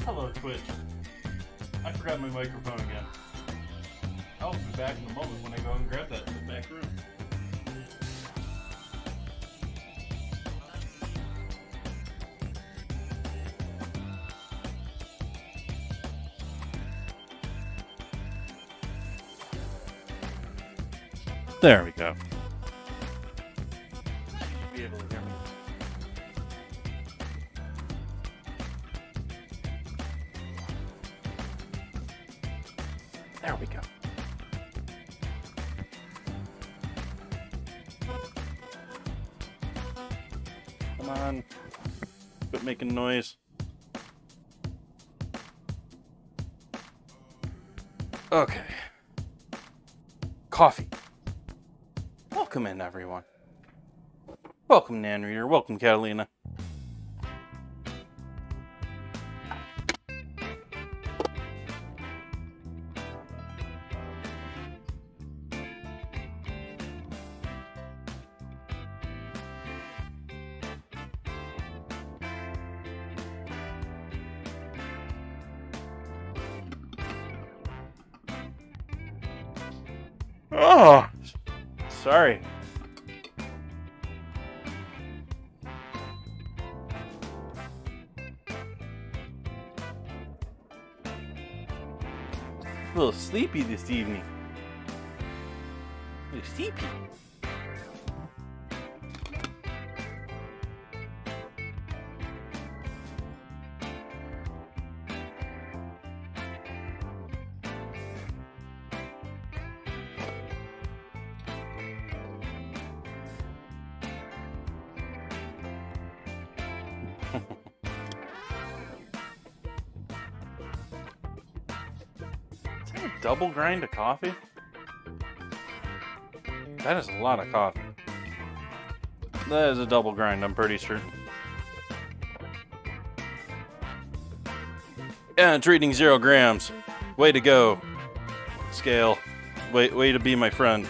Hello, Twitch. I forgot my microphone again. I'll be back in a moment when I go and grab that in the back room. There we go. Be able to hear me. There we go. Come on. Quit making noise. Okay. Coffee. Welcome in, everyone. Welcome, Nan Reader. Welcome, Catalina. Oh, sorry. A little sleepy this evening. A little sleepy. Is that a double grind of coffee? That is a lot of coffee. That is a double grind, I'm pretty certain. Yeah, it's reading 0 grams. Way to go. Scale. Way to be my friend.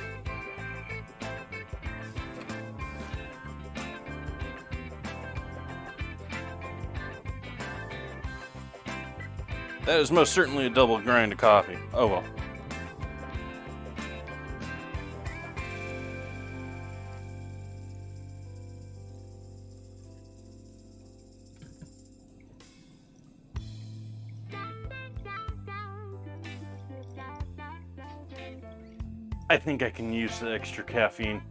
That is most certainly a double grind of coffee. Oh well. I think I can use the extra caffeine.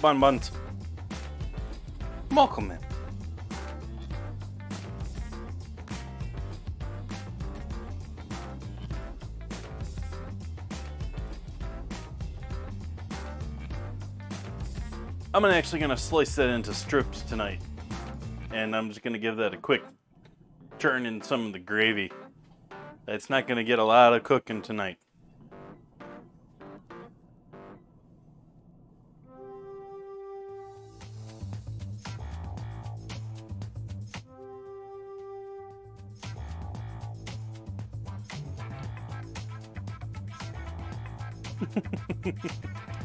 Buns. Welcome in. I'm actually gonna slice that into strips tonight, and I'm just gonna give that a quick turn in some of the gravy. It's not going to get a lot of cooking tonight.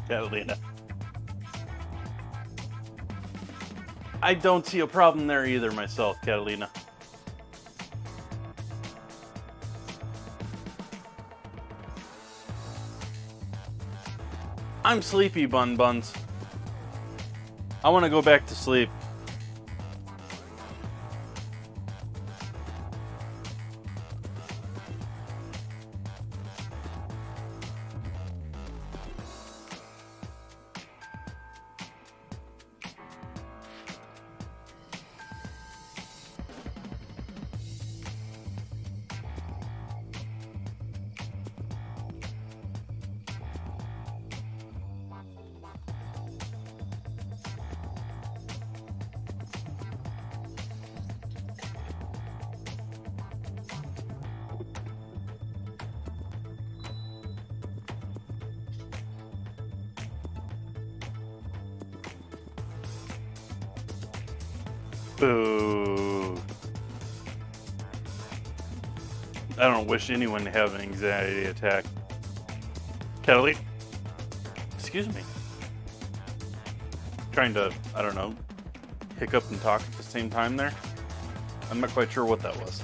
Catalina. I don't see a problem there either myself, Catalina. I'm sleepy, Bun Buns. I want to go back to sleep. Boo. I don't wish anyone to have an anxiety attack. Kelly? Excuse me. Trying to, I don't know, hiccup and talk at the same time there? I'm not quite sure what that was.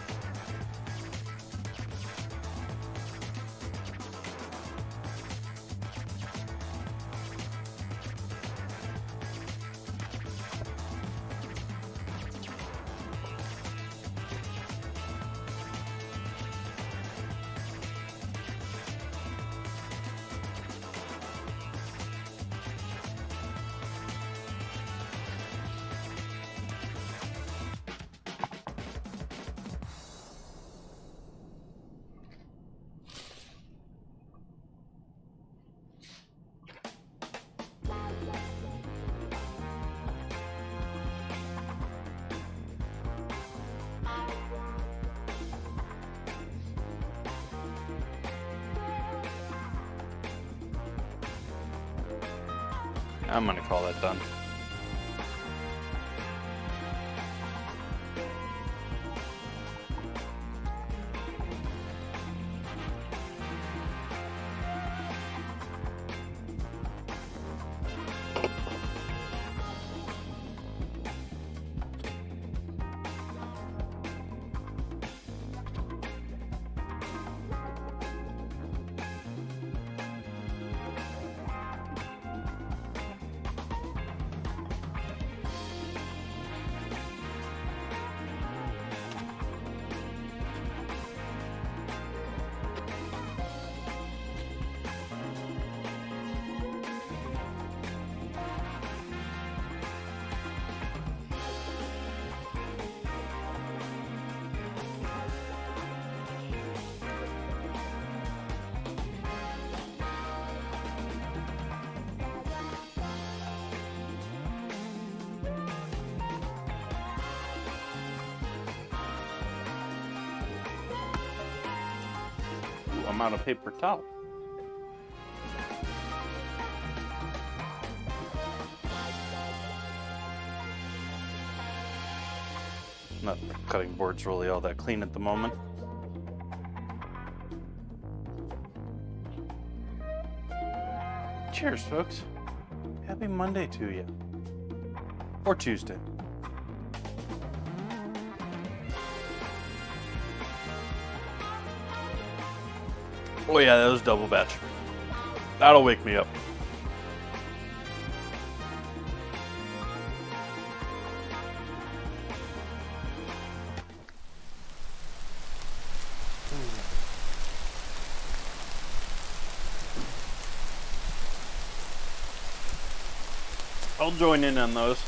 I'm gonna call that done. I'm out of paper towel. Not the cutting board's really all that clean at the moment. Cheers, folks. Happy Monday to you. Or Tuesday. Oh yeah, that was double batch. That'll wake me up. I'll join in on those.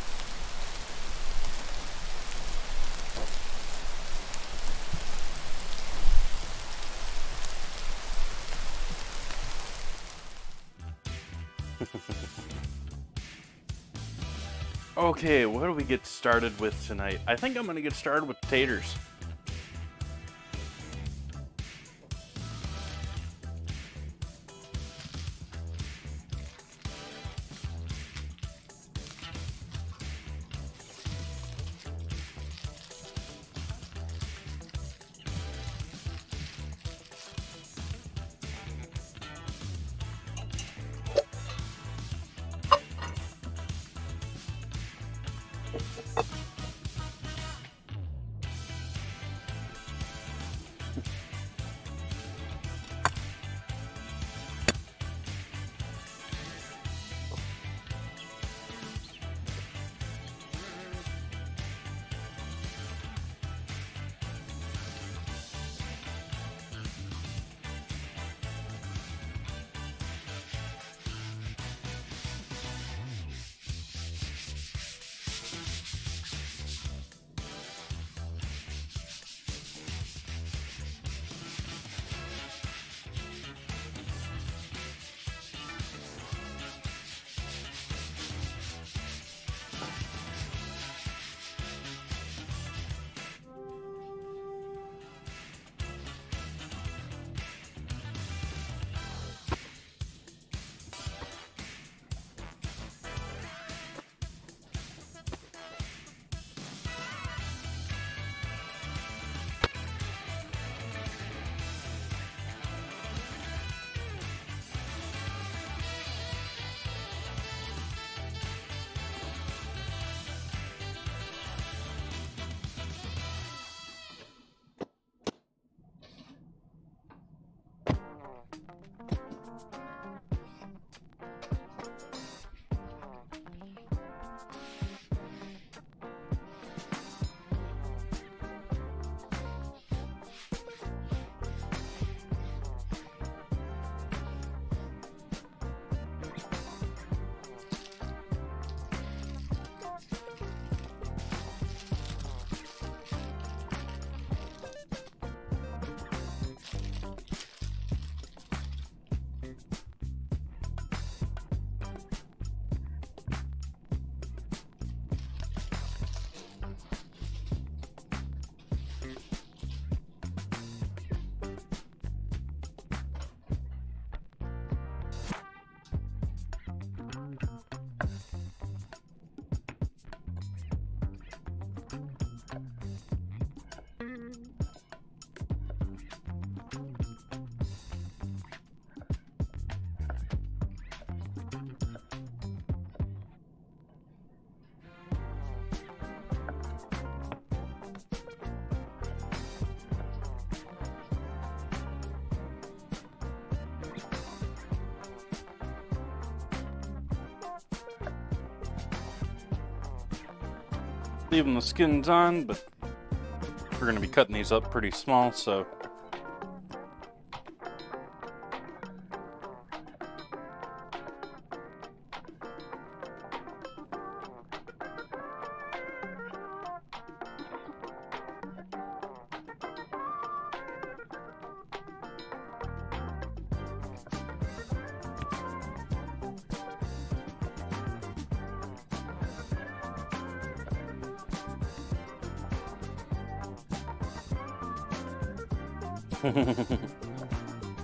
Okay, what do we get started with tonight? I think I'm gonna get started with taters. leaving the skins on, but we're going to be cutting these up pretty small, so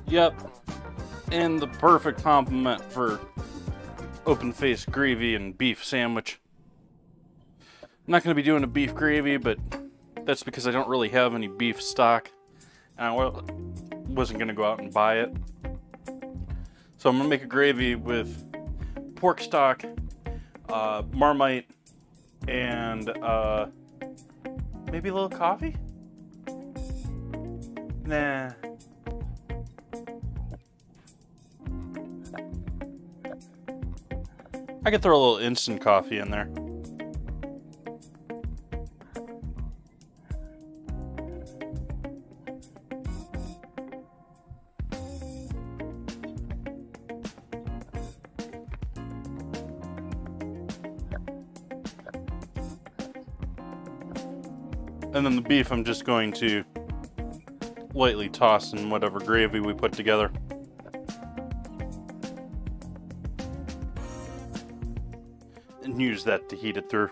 yep, and the perfect complement for open-faced gravy and beef sandwich. I'm not going to be doing a beef gravy, but that's because I don't really have any beef stock, and I wasn't going to go out and buy it. So I'm going to make a gravy with pork stock, Marmite, and maybe a little coffee? Nah. I could throw a little instant coffee in there. And then the beef I'm just going to lightly toss in whatever gravy we put together. And use that to heat it through.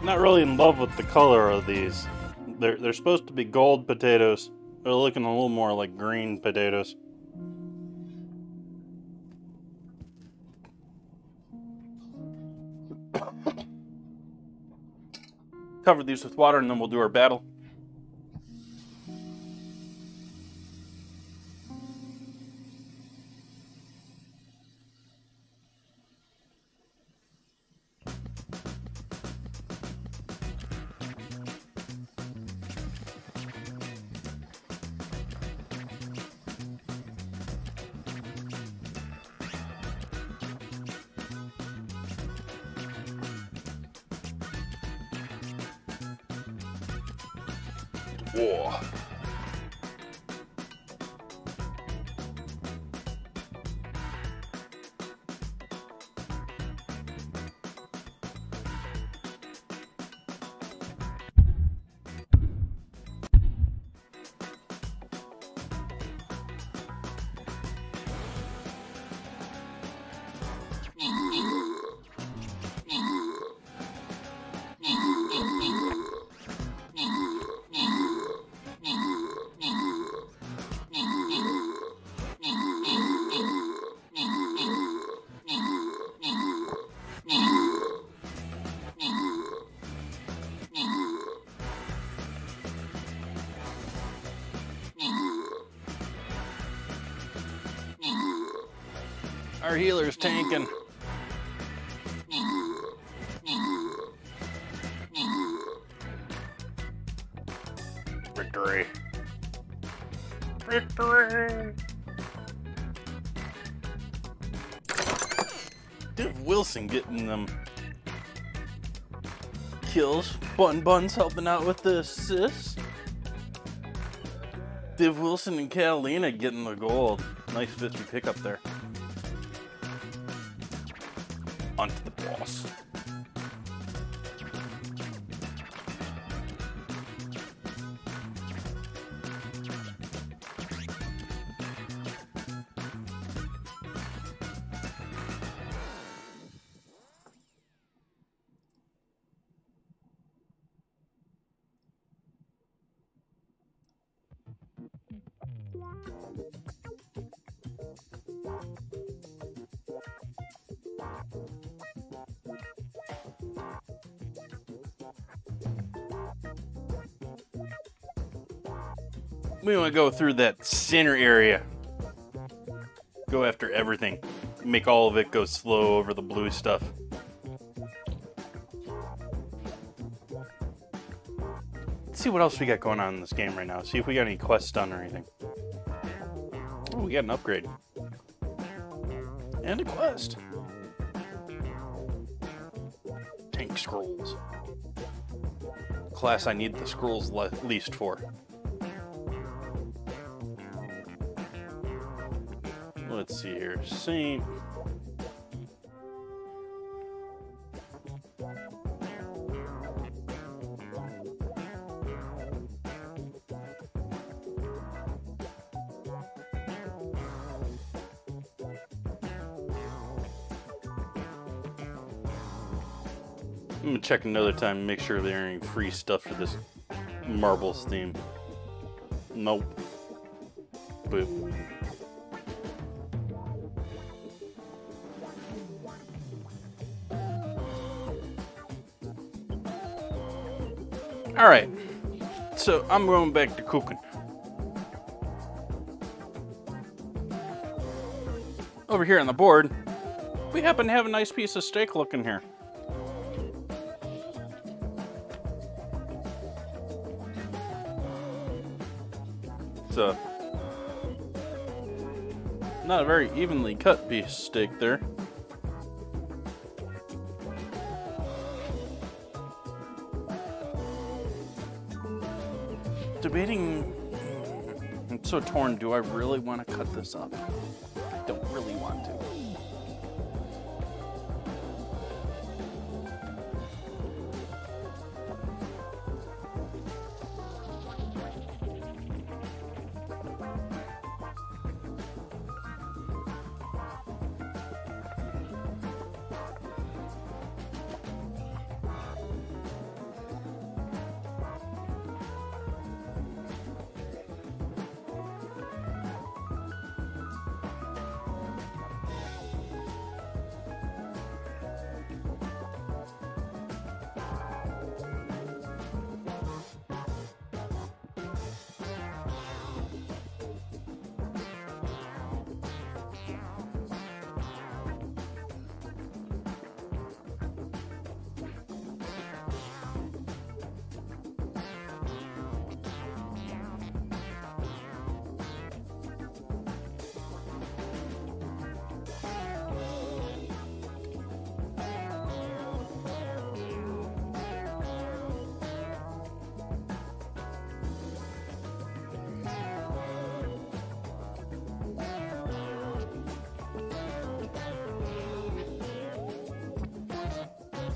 Not really in love with the color of these. They're supposed to be gold potatoes. They're looking a little more like green potatoes. Cover these with water and then we'll do our battle. Whoa. Our healer's tanking. Victory. Victory. Div Wilson getting them kills. Bun's helping out with the assists. Div Wilson and Catalina getting the gold. Nice 50 pickup there. Onto the boss. We want to go through that center area. Go after everything. Make all of it go slow over the blue stuff. Let's see what else we got going on in this game right now. See if we got any quests done or anything. Oh, we got an upgrade. And a quest. Tank scrolls. Class I need the scrolls least for. Let's see here. Saint. I'm gonna check another time and make sure there ain't free stuff for this marbles theme. Nope. Boop. Alright, so I'm going back to cooking. Over here on the board, we happen to have a nice piece of steak looking here. It's not a very evenly cut piece of steak there. Debating, I'm so torn, do I really want to cut this up? I don't really want to.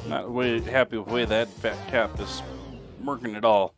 Not really happy with the way that fat cap is working at all.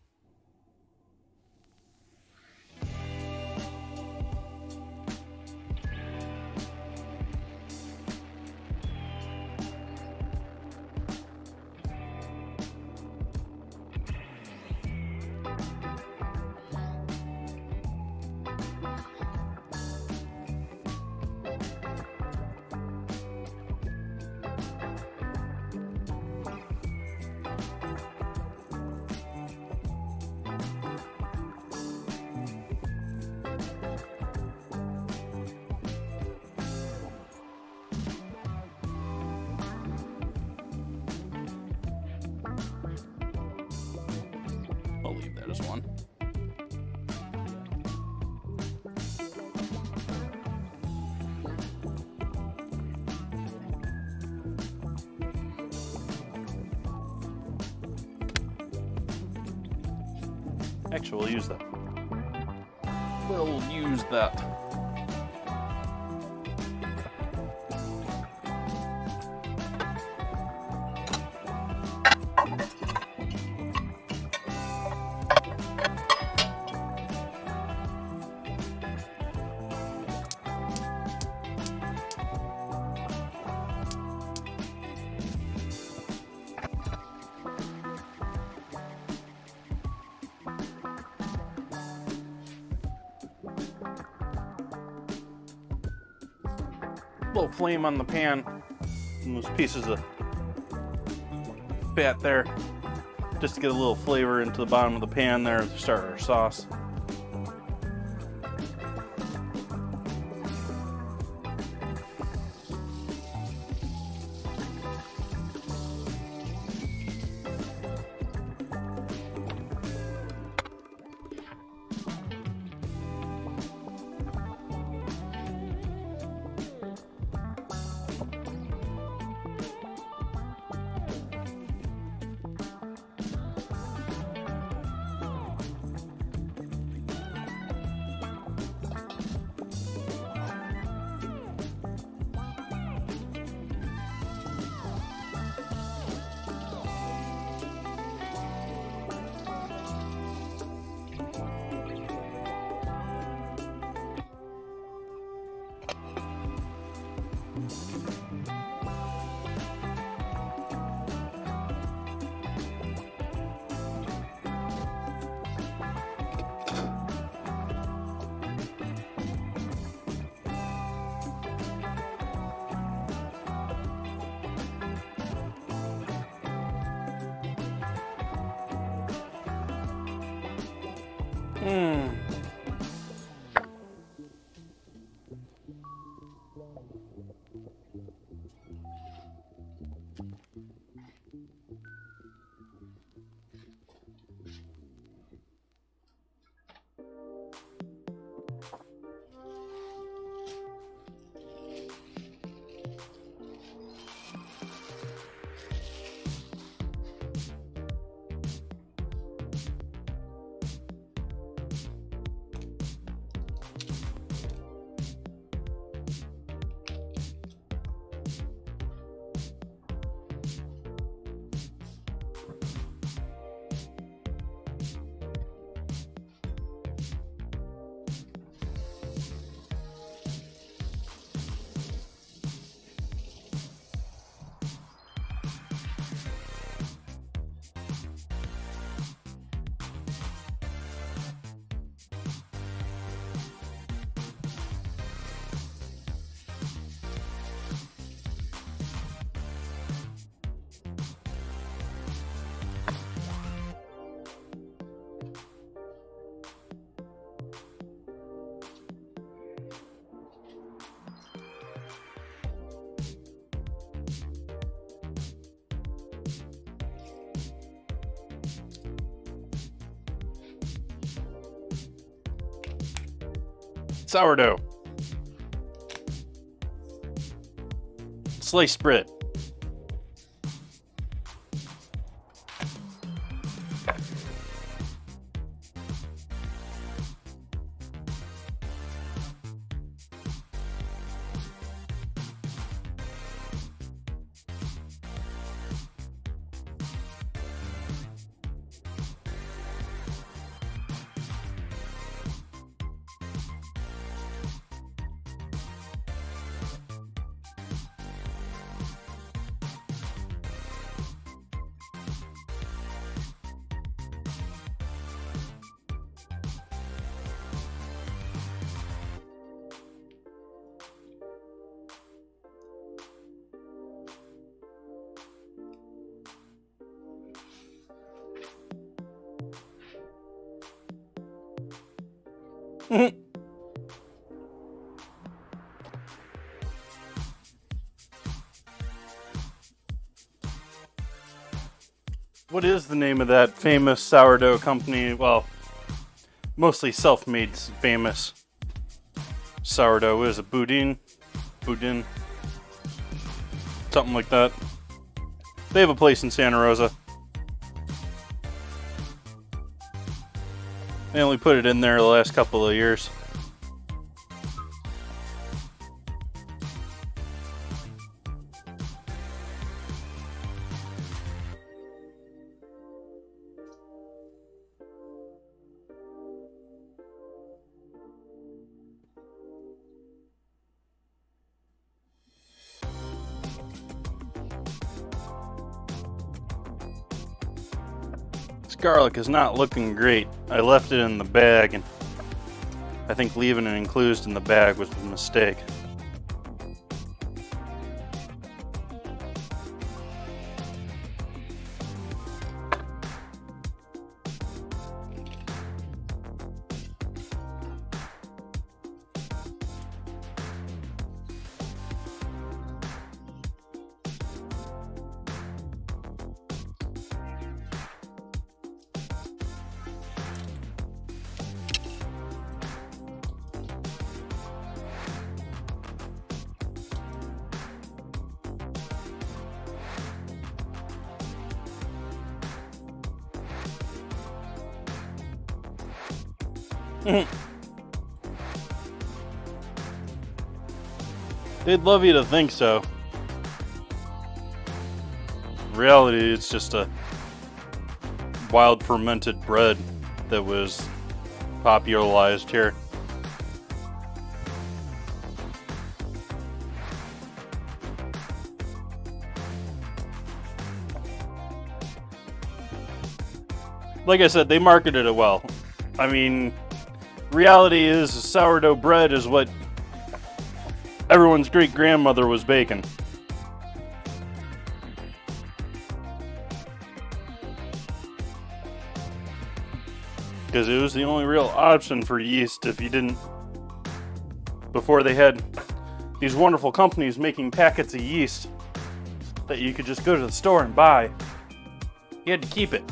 There's one. Actually, we'll use that. We'll use that. Little flame on the pan and those pieces of fat there, just to get a little flavor into the bottom of the pan there to start our sauce. Sourdough. Sliced bread. What is the name of that famous sourdough company? Well, mostly self-made famous sourdough. Is it Boudin? Boudin? Something like that. They have a place in Santa Rosa. They only put it in there the last couple of years. Garlic is not looking great. I left it in the bag, and I think leaving it enclosed in the bag was a mistake. They'd love you to think so. In reality, it's just a wild fermented bread that was popularized here. Like I said, they marketed it well. I mean, reality is sourdough bread is what everyone's great-grandmother was baking. Because it was the only real option for yeast if you didn't... Before they had these wonderful companies making packets of yeast that you could just go to the store and buy. You had to keep it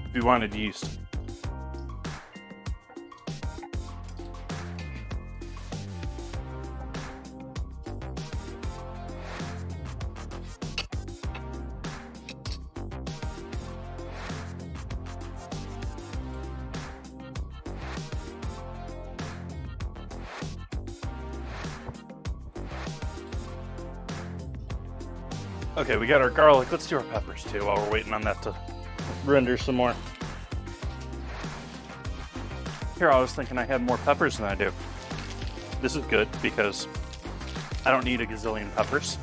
if you wanted yeast. Okay, we got our garlic. Let's do our peppers too while we're waiting on that to render some more. Here, I was thinking I had more peppers than I do. This is good because I don't need a gazillion peppers.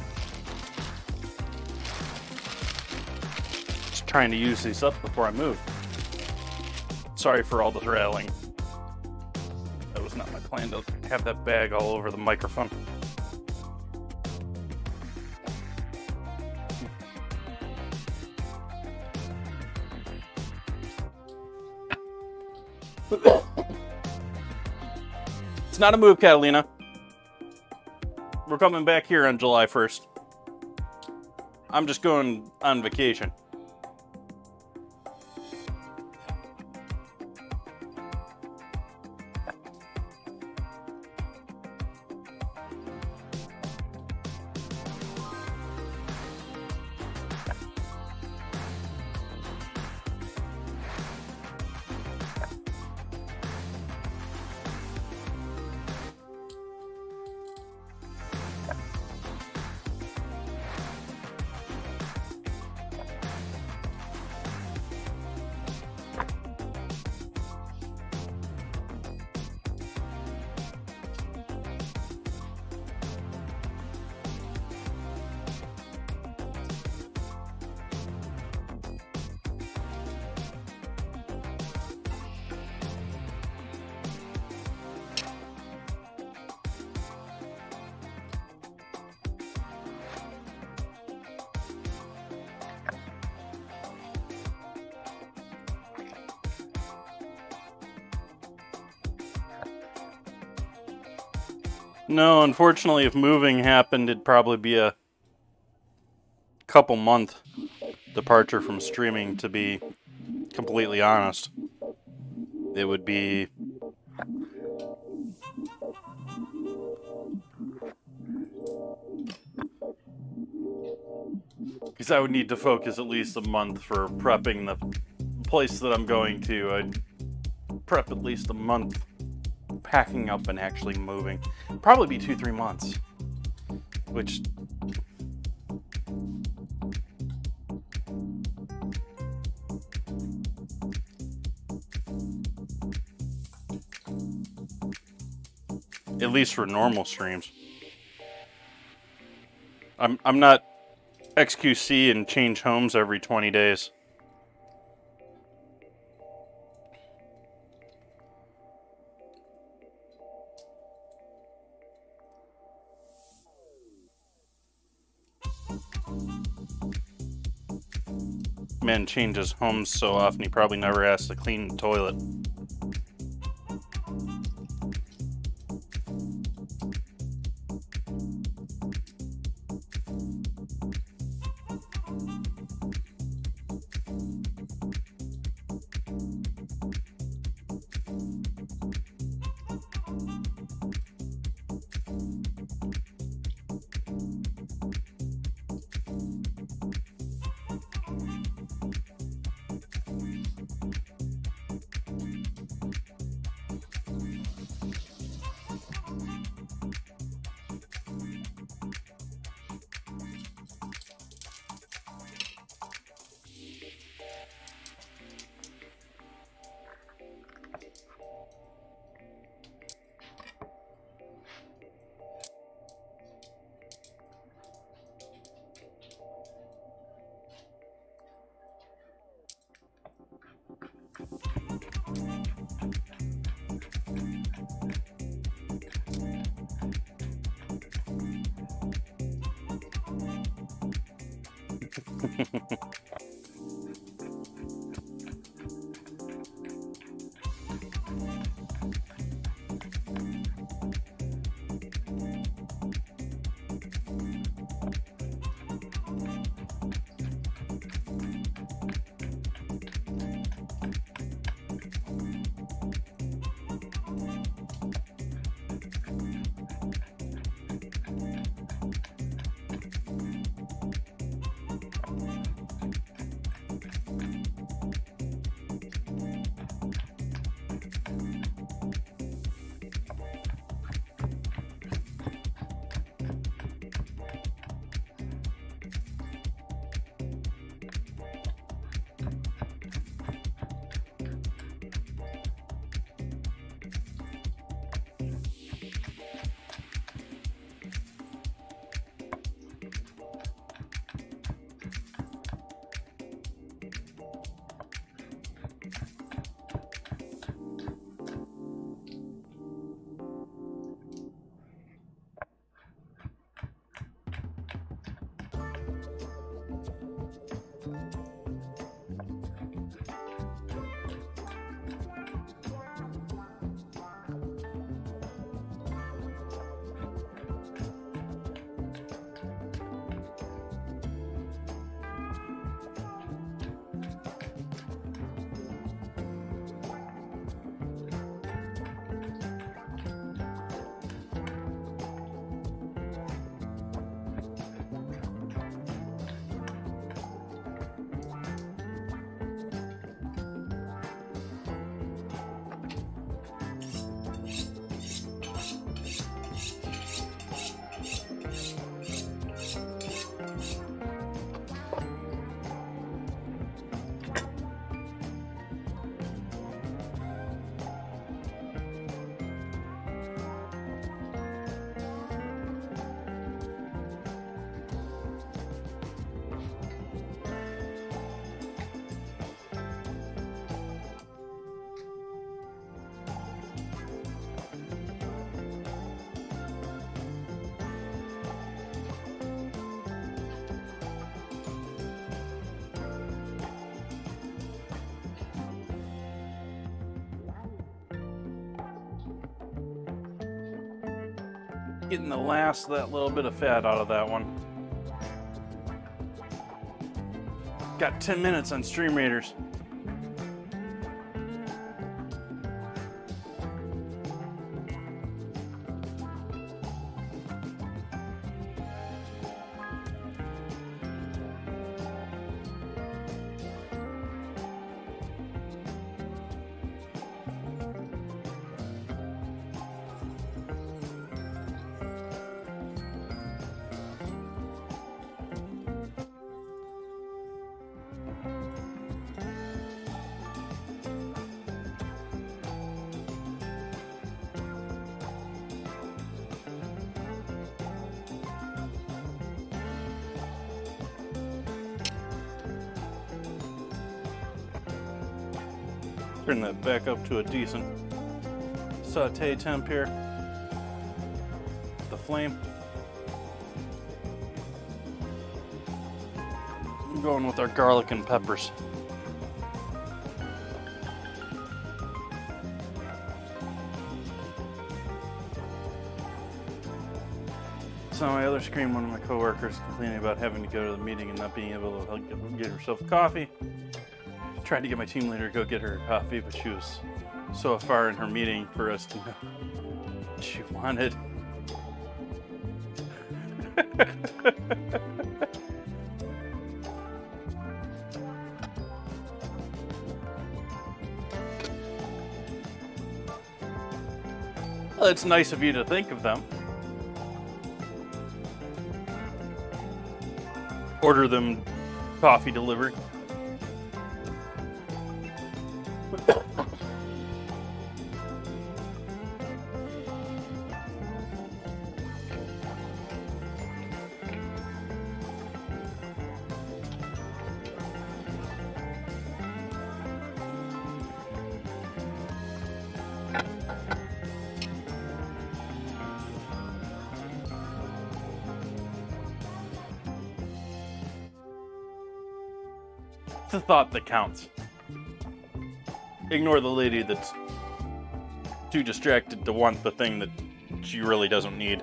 Just trying to use these up before I move. Sorry for all the rattling. That was not my plan to have that bag all over the microphone. It's not a move, Catalina. We're coming back here on July 1st. I'm just going on vacation. No, unfortunately, if moving happened, it'd probably be a couple month departure from streaming, to be completely honest. It would be because I would need to focus at least a month for prepping the place that I'm going to. I'd prep at least a month packing up and actually moving. Probably be 2-3 months, which at least for normal streams. I'm not XQC and change homes every 20 days. Man changes homes so often he probably never has to clean the toilet. Getting the last, that little bit of fat out of that one. Got 10 minutes on Stream Raiders. Turn that back up to a decent saute temp here. The flame. I'm going with our garlic and peppers. So on my other screen, one of my coworkers complaining about having to go to the meeting and not being able to get herself coffee. Tried to get my team leader to go get her coffee, but she was so far in her meeting for us to know what she wanted. Well, it's nice of you to think of them. Order them coffee delivered. It's the thought that counts. Ignore the lady that's too distracted to want the thing that she really doesn't need.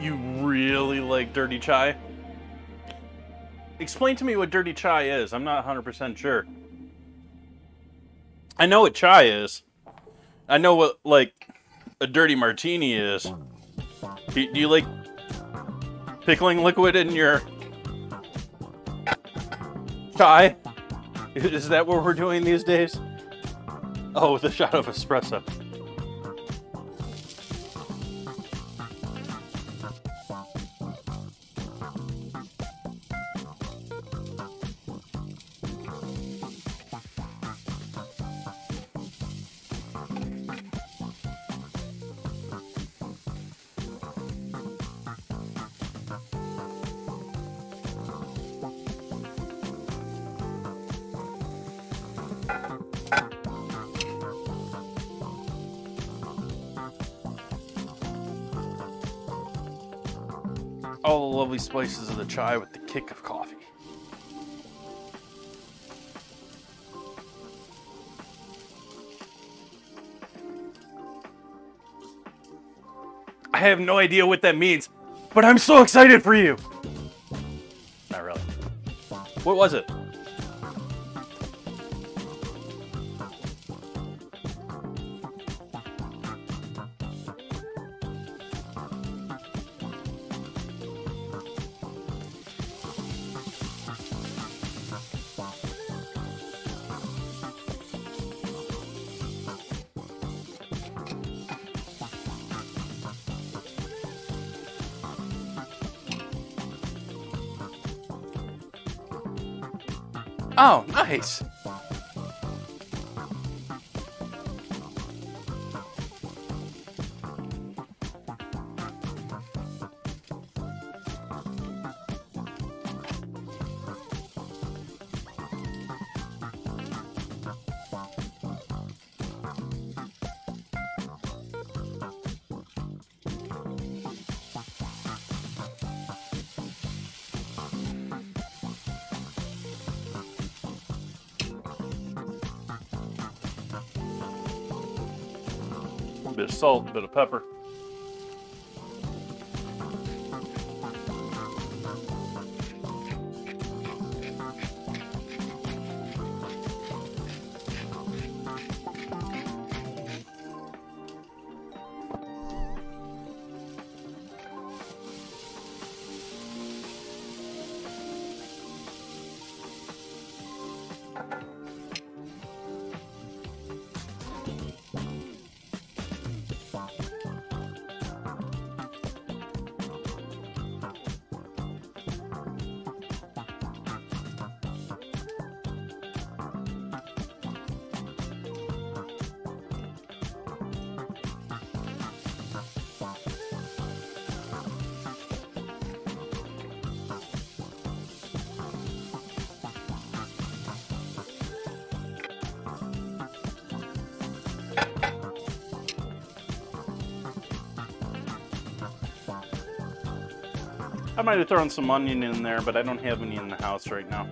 You really like dirty chai? Explain to me what dirty chai is. I'm not 100% sure. I know what chai is. I know what, like, a dirty martini is. Do you like pickling liquid in your chai? Is that what we're doing these days? Oh, with a shot of espresso. All the lovely spices of the chai with the kick of coffee. I have no idea what that means, but I'm so excited for you! Not really. What was it? Oh, nice. A bit of salt, a bit of pepper. I might have thrown some onion in there, but I don't have any in the house right now.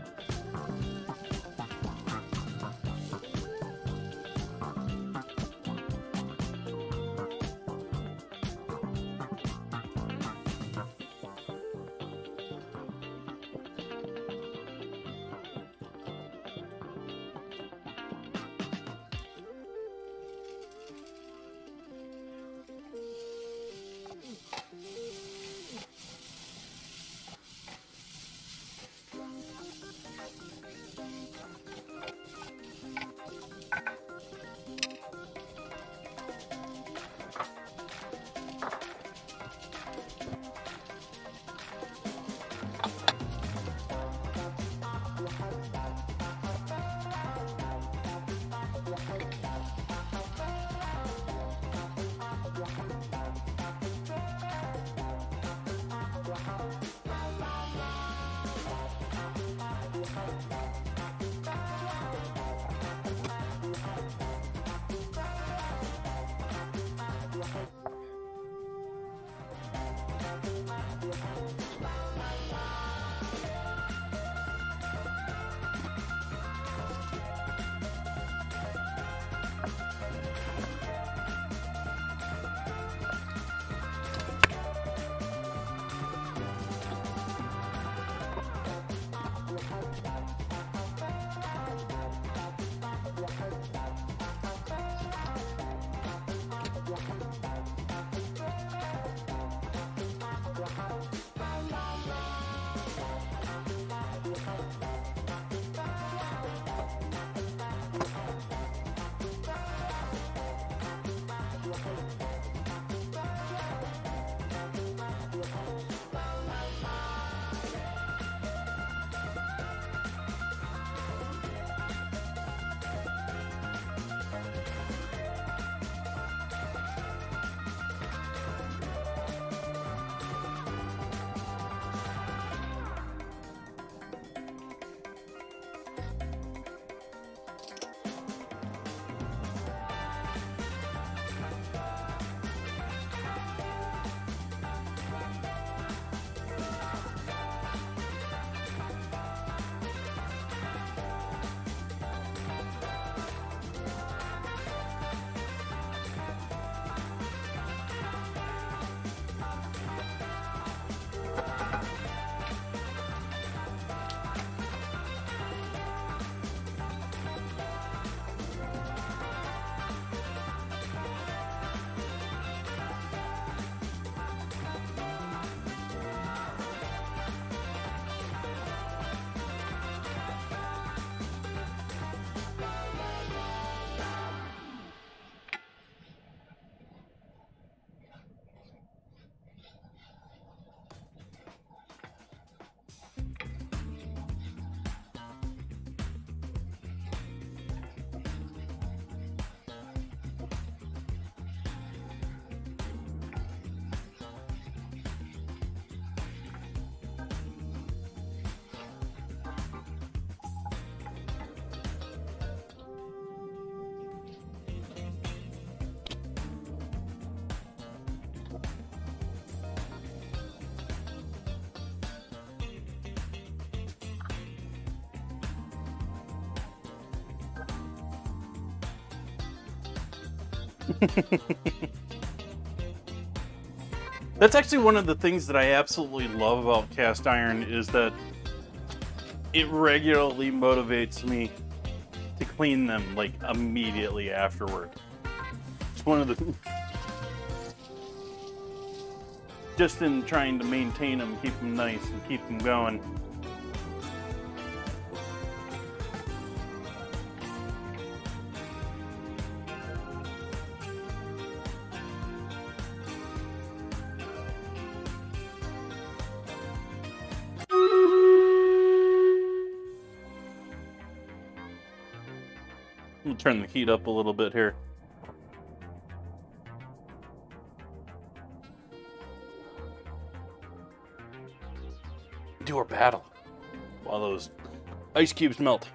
That's actually one of the things that I absolutely love about cast iron, is that it regularly motivates me to clean them like immediately afterward. It's one of the just in trying to maintain them, keep them nice and keep them going. We'll turn the heat up a little bit here. Do our battle while those ice cubes melt.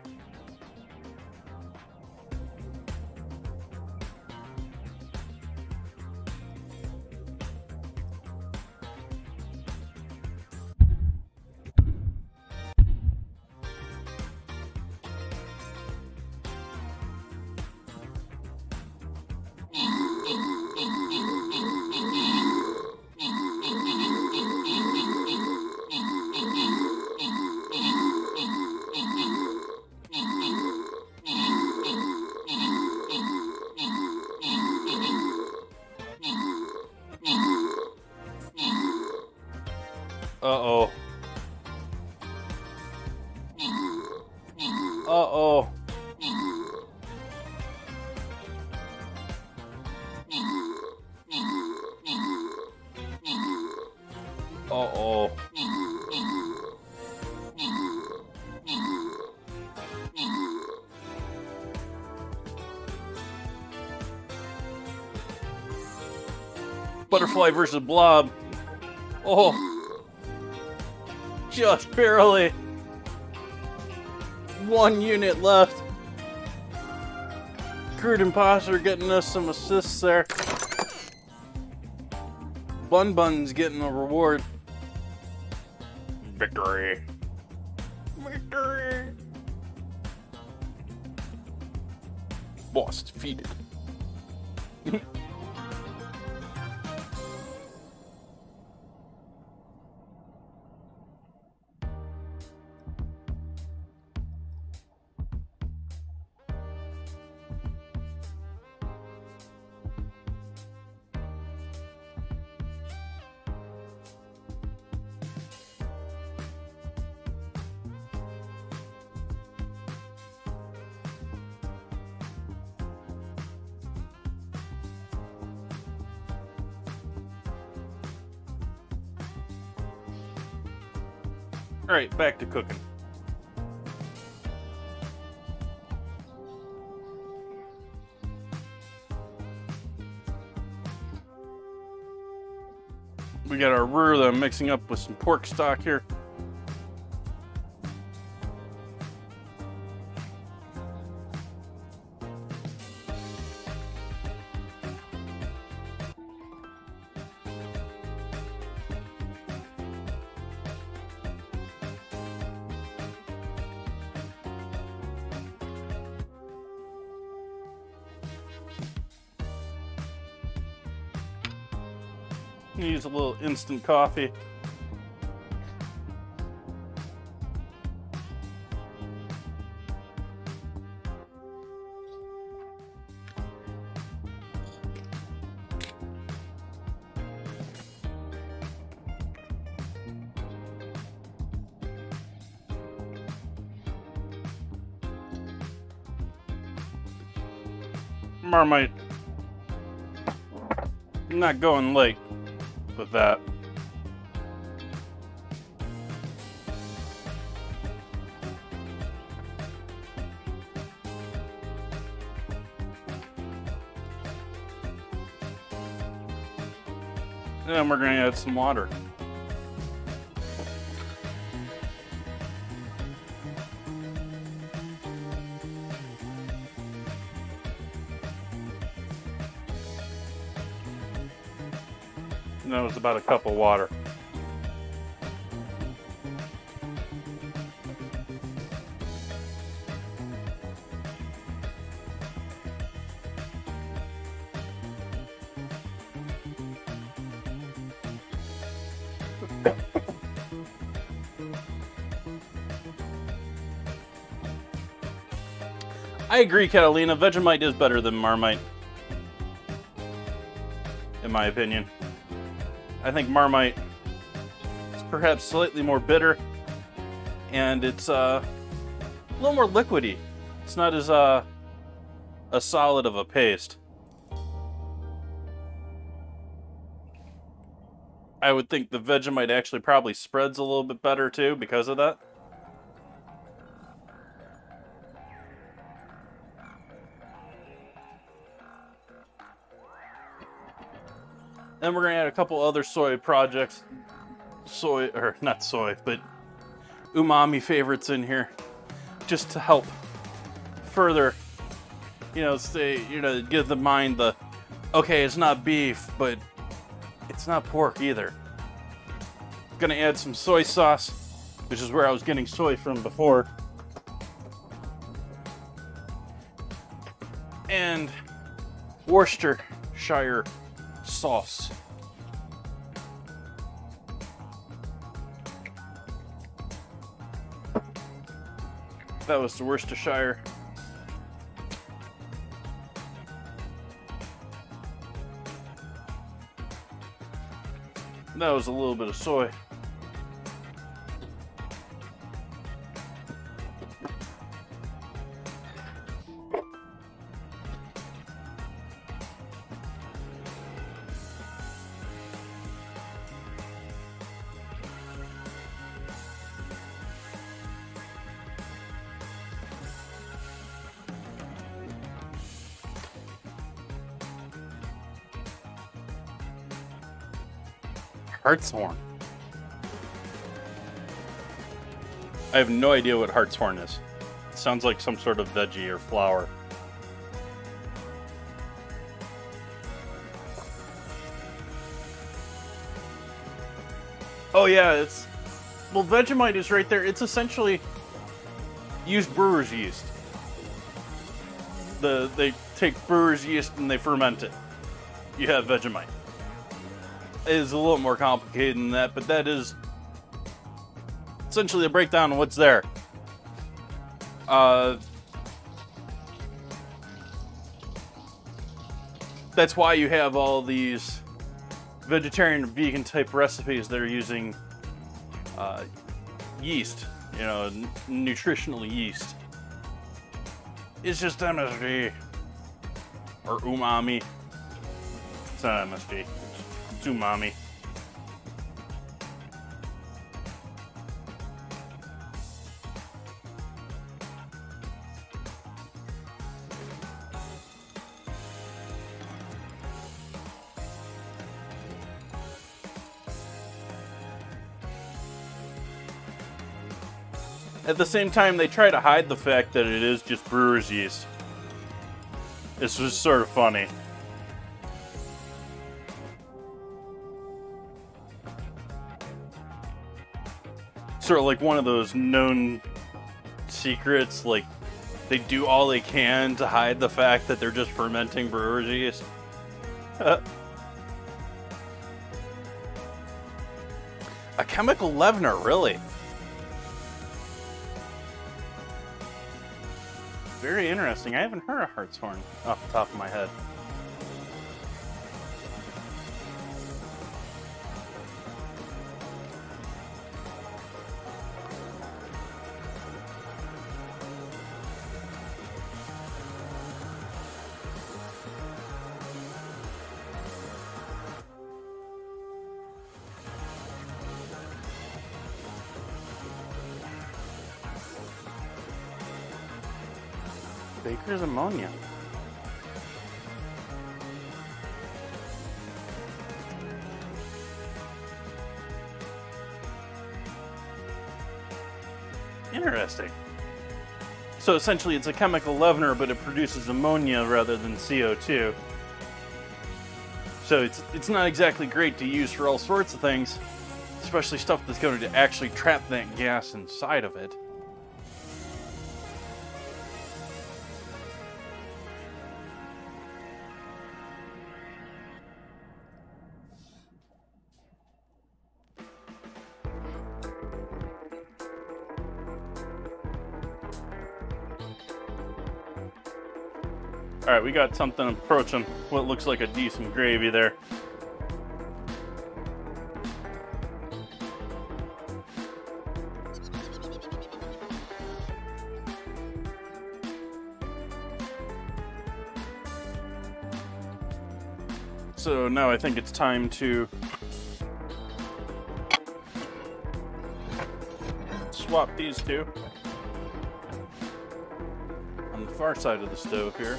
Uh-oh. Uh-oh. Uh-oh. Butterfly versus blob. Oh. Just barely. 1 unit left. Crude Imposter getting us some assists there. Bun's getting a reward. Victory. Victory. Boss defeated. Alright, back to cooking. We got our roux that I'm mixing up with some pork stock here. Use a little instant coffee. Marmite. I'm not going late with that. Then we're going to add some water. And that was about a cup of water. I agree, Catalina. Vegemite is better than Marmite, in my opinion. I think Marmite is perhaps slightly more bitter, and it's a little more liquidy. It's not as a solid of a paste. I would think the Vegemite actually probably spreads a little bit better too because of that. Then we're gonna add a couple other soy projects. Soy, or not soy, but umami favorites in here. Just to help further, you know, give the mind the, okay, it's not beef, but it's not pork either. Gonna add some soy sauce, which is where I was getting soy from before. And Worcestershire sauce. That was the Worcestershire. That was a little bit of soy. Hartshorn. I have no idea what hartshorn is. It sounds like some sort of veggie or flower. Oh yeah, it's... Well, Vegemite is right there. It's essentially used brewer's yeast. They take brewer's yeast and they ferment it. You have Vegemite. It is a little more complicated than that, but that is essentially a breakdown of what's there. That's why you have all these vegetarian and vegan type recipes that are using yeast, you know, nutritional yeast. It's just MSG or umami. It's not MSG. It's umami. At the same time, they try to hide the fact that it is just brewer's yeast. It's just sort of funny. Sort of like one of those known secrets, like they do all they can to hide the fact that they're just fermenting brewer's yeast. A chemical leavener, really? Very interesting. I haven't heard of hartshorn off the top of my head. Baker's ammonia. Interesting. So essentially it's a chemical leavener, but it produces ammonia rather than CO2. So it's not exactly great to use for all sorts of things, especially stuff that's going to actually trap that gas inside of it. Alright, we got something approaching what looks like a decent gravy there. So now I think it's time to swap these two on the far side of the stove here.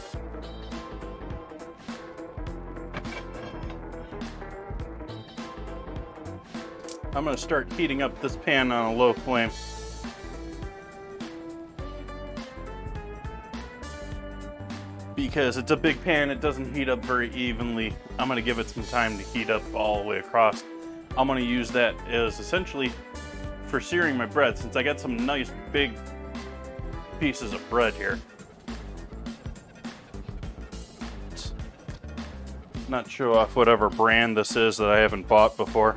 I'm going to start heating up this pan on a low flame. Because it's a big pan, it doesn't heat up very evenly. I'm going to give it some time to heat up all the way across. I'm going to use that as essentially for searing my bread, since I got some nice big pieces of bread here. Let's not show off whatever brand this is that I haven't bought before.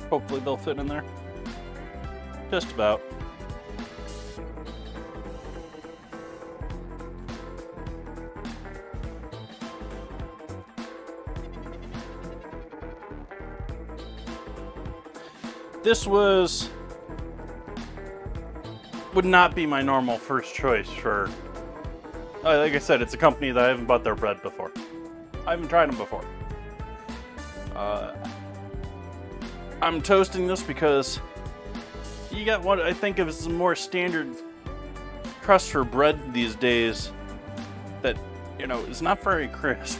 Hopefully they'll fit in there. Just about. This would not be my normal first choice for, like I said, it's a company that I haven't bought their bread before. I haven't tried them before. I'm toasting this because you got what I think of as a more standard crust for bread these days that, you know, is not very crisp.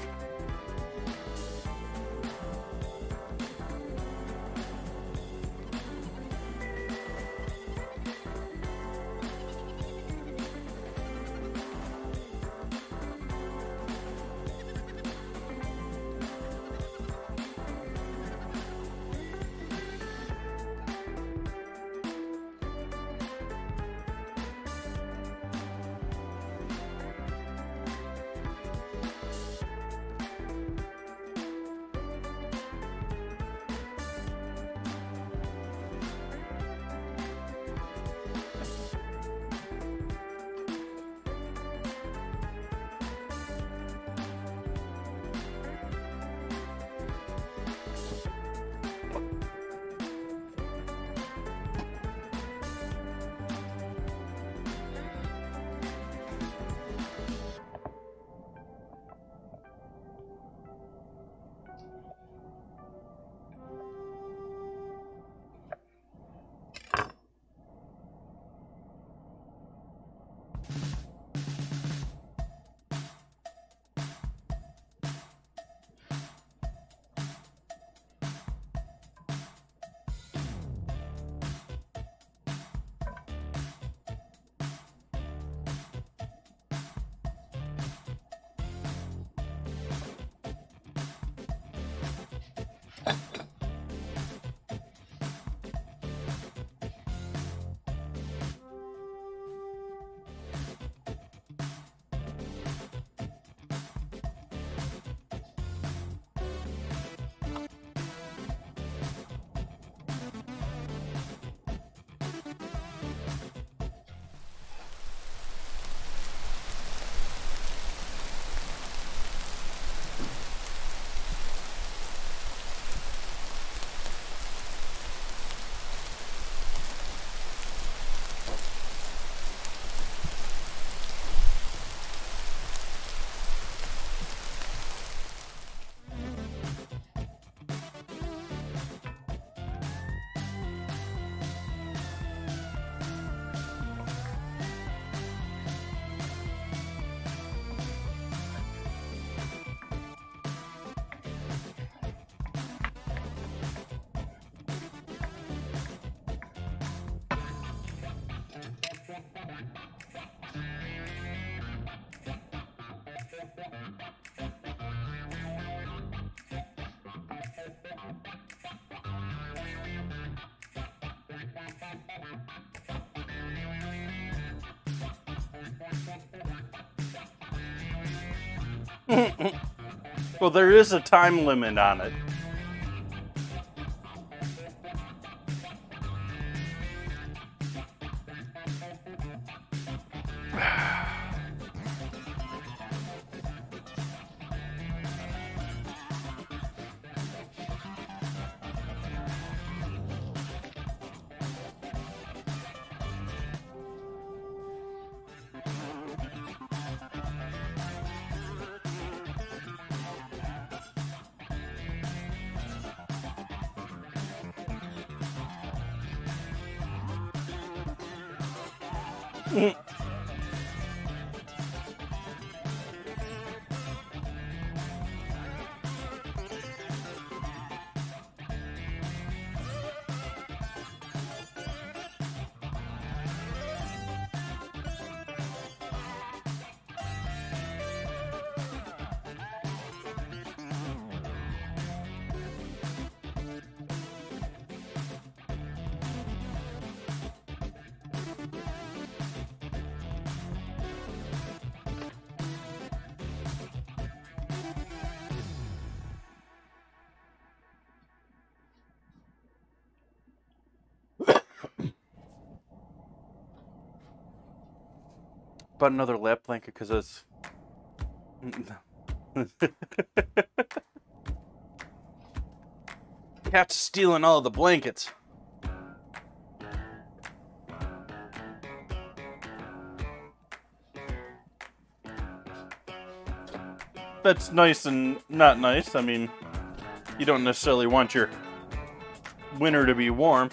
Well, there is a time limit on it. Bought another lap blanket because it's... Cat's stealing all of the blankets. That's nice and not nice. I mean, you don't necessarily want your winter to be warm.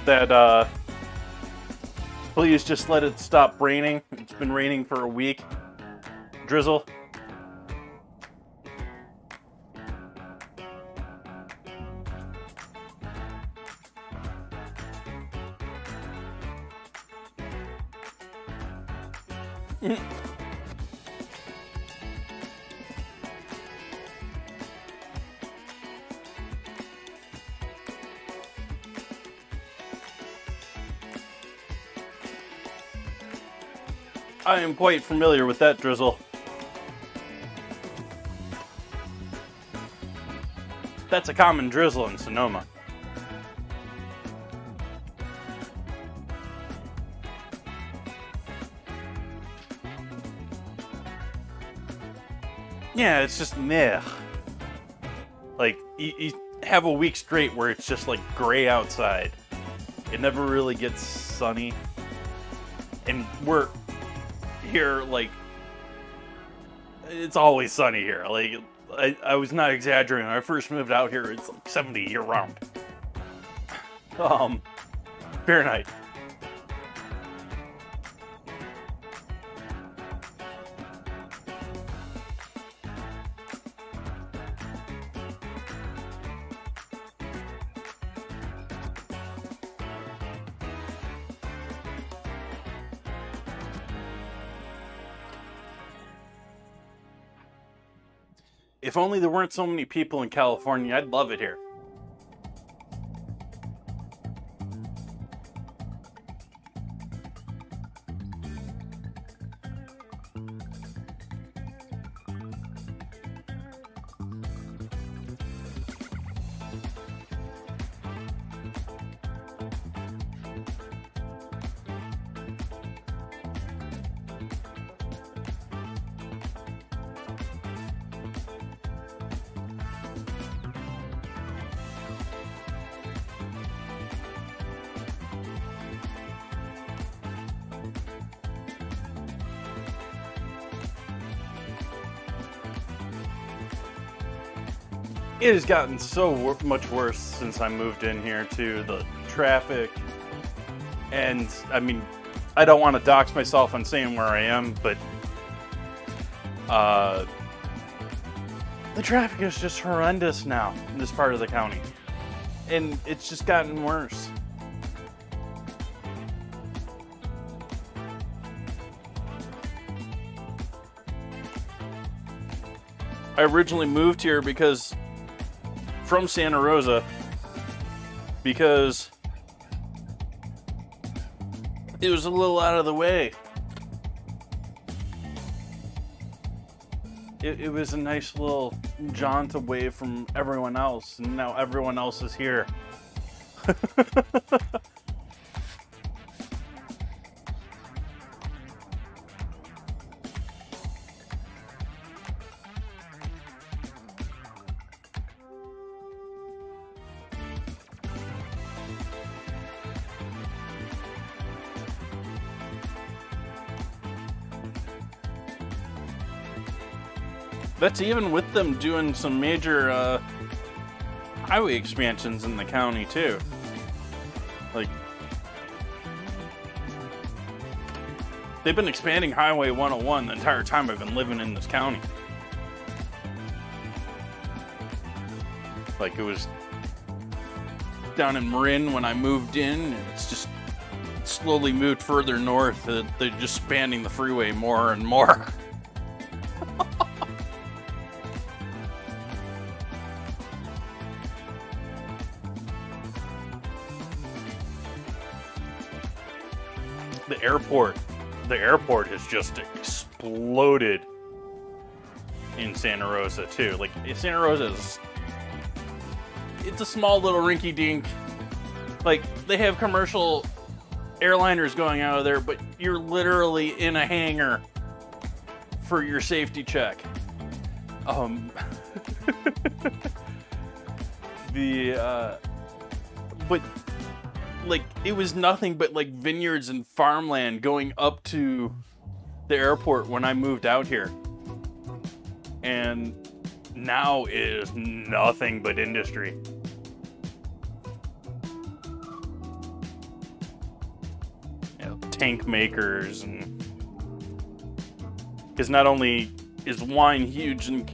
That, please just let it stop raining. It's been raining for a week. Drizzle. I am quite familiar with that drizzle. That's a common drizzle in Sonoma. Yeah, it's just meh. Like, you have a week straight where it's just like gray outside. It never really gets sunny. And we're here, like, it's always sunny here. Like, I was not exaggerating. When I first moved out here, it's like 70 year round. Fahrenheit. If only there weren't so many people in California, I'd love it here. It has gotten so much worse since I moved in here, too. The traffic, and I mean, I don't want to dox myself on saying where I am, but the traffic is just horrendous now in this part of the county, and it's just gotten worse. I originally moved here from Santa Rosa because it was a little out of the way. it was a nice little jaunt away from everyone else, and now everyone else is here. That's even with them doing some major highway expansions in the county too. Like, they've been expanding Highway 101 the entire time I've been living in this county. Like, it was down in Marin when I moved in, and it's just slowly moved further north. They're just expanding the freeway more and more. The airport has just exploded in Santa Rosa too. Like, Santa Rosa it's a small little rinky-dink. Like, they have commercial airliners going out of there, but you're literally in a hangar for your safety check. But like, it was nothing but like vineyards and farmland going up to the airport when I moved out here. And now it is nothing but industry. You know, tank makers, and because not only is wine huge in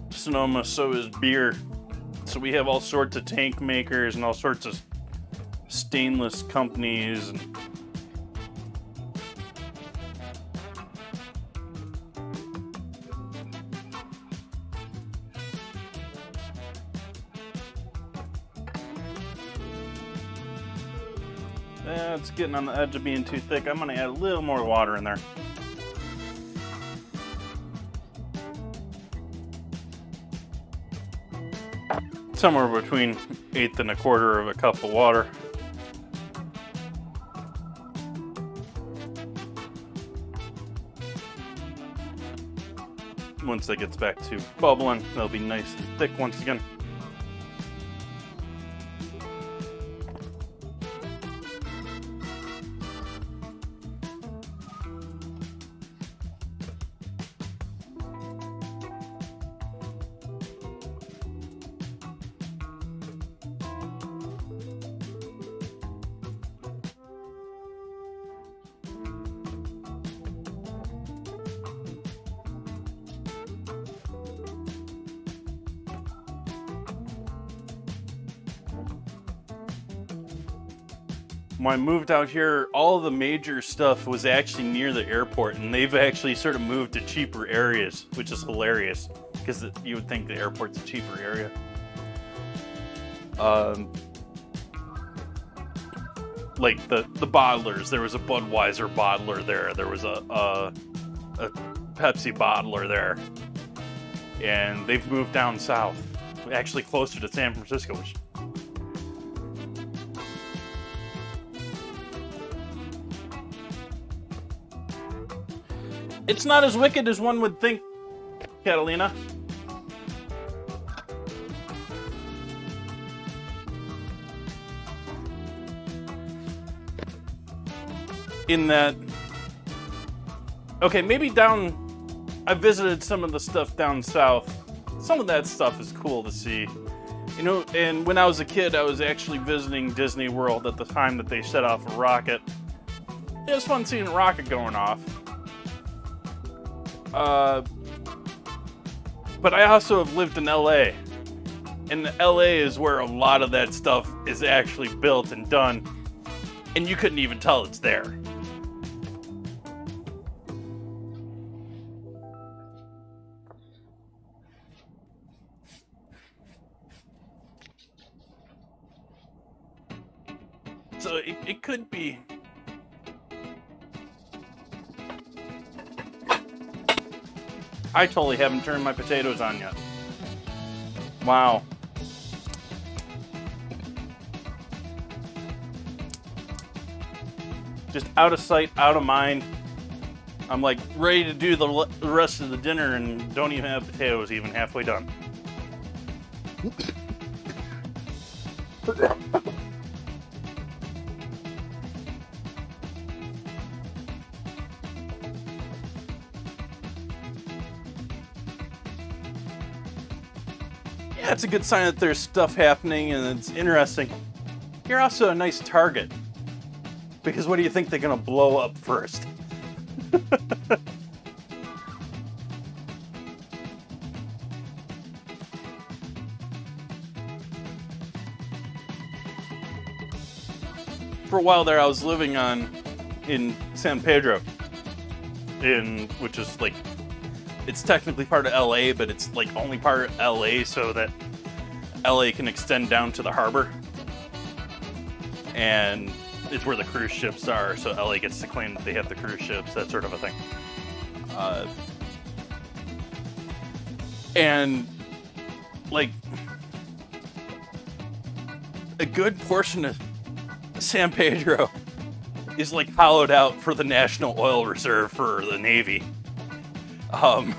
Sonoma, so is beer. So we have all sorts of tank makers and all sorts of stainless companies. And it's getting on the edge of being too thick. I'm going to add a little more water in there. Somewhere between 1/8 and 1/4 of a cup of water. Once that gets back to bubbling, they'll be nice and thick once again. When I moved out here, all the major stuff was actually near the airport, and they've actually sort of moved to cheaper areas, which is hilarious, because you would think the airport's a cheaper area. Like the bottlers, there was a Budweiser bottler there, there was a Pepsi bottler there, and they've moved down south, actually closer to San Francisco, which it's not as wicked as one would think, Catalina. In that, okay, maybe I visited some of the stuff down south. Some of that stuff is cool to see. You know, and when I was a kid, I was actually visiting Disney World at the time that they set off a rocket. It was fun seeing a rocket going off. But I also have lived in LA, and LA is where a lot of that stuff is actually built and done, and you couldn't even tell it's there. So it could be. I totally haven't turned my potatoes on yet. Wow. Just out of sight, out of mind. I'm like ready to do the rest of the dinner and don't even have potatoes even halfway done. Yeah, it's a good sign that there's stuff happening and it's interesting. You're also a nice target. Because what do you think they're gonna blow up first? For a while there, I was living in San Pedro, which is like, it's technically part of LA, but it's like only part of LA so that LA can extend down to the harbor. And it's where the cruise ships are, so LA gets to claim that they have the cruise ships, that sort of a thing. And like a good portion of San Pedro is like hollowed out for the National Oil Reserve for the Navy. I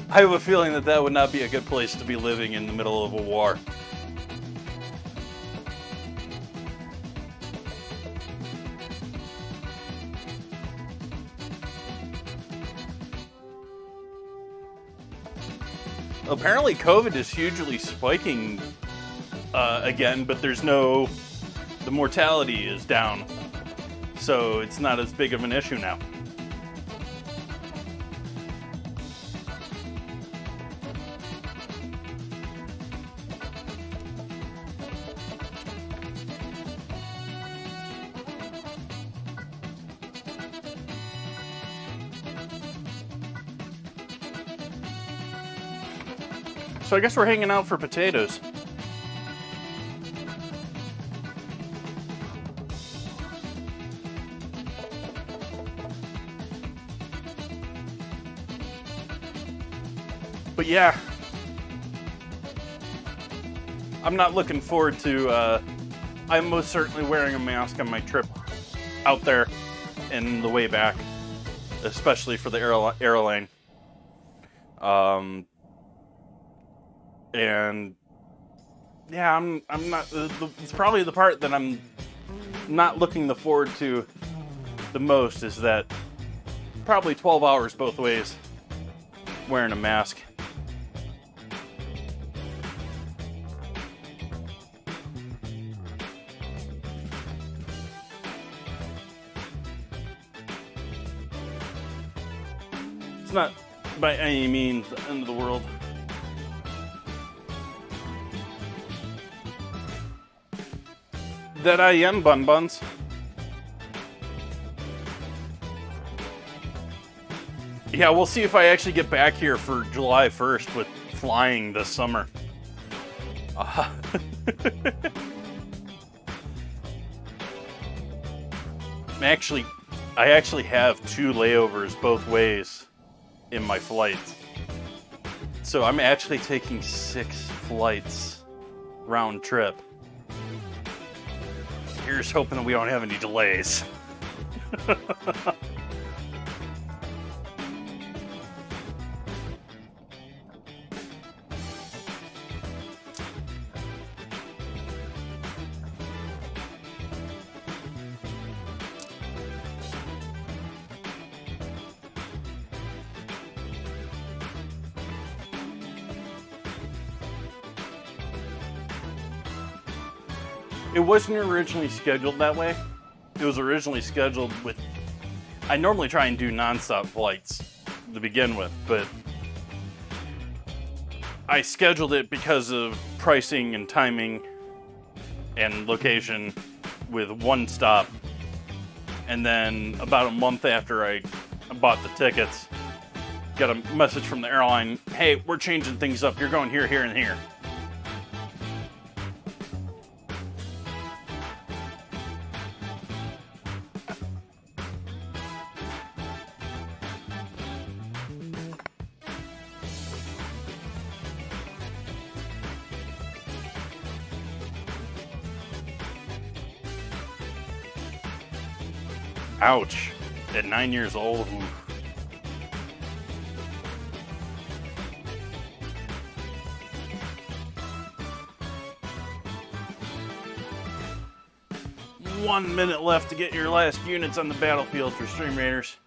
have a feeling that that would not be a good place to be living in the middle of a war. Apparently COVID is hugely spiking again, but there's the mortality is down, so it's not as big of an issue now. So I guess we're hanging out for potatoes. But yeah, I'm not looking forward to, I'm most certainly wearing a mask on my trip out there and the way back, especially for the airline. And yeah, I'm not, it's probably the part that I'm not looking forward to the most is that probably 12 hours both ways wearing a mask. It's not by any means the end of the world. That I am, Bun Buns. Yeah, we'll see if I actually get back here for July 1st with flying this summer. I actually have 2 layovers both ways in my flights. So I'm actually taking 6 flights round trip. Here's hoping that we don't have any delays. It wasn't originally scheduled that way. It was originally scheduled with... I normally try and do non-stop flights to begin with, but I scheduled it because of pricing and timing and location with 1 stop. And then about a month after I bought the tickets, got a message from the airline, hey, we're changing things up. You're going here, here, and here. Ouch. At 9 years old. Oof. One minute left to get your last units on the battlefield for Stream Raiders.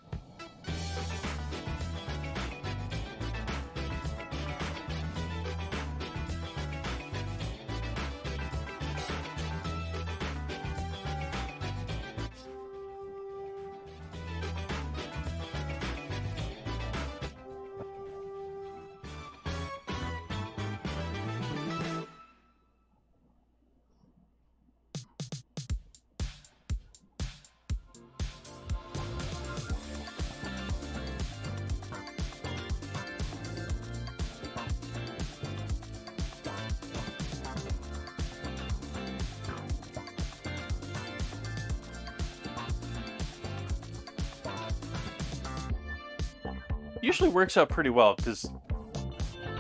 Usually works out pretty well because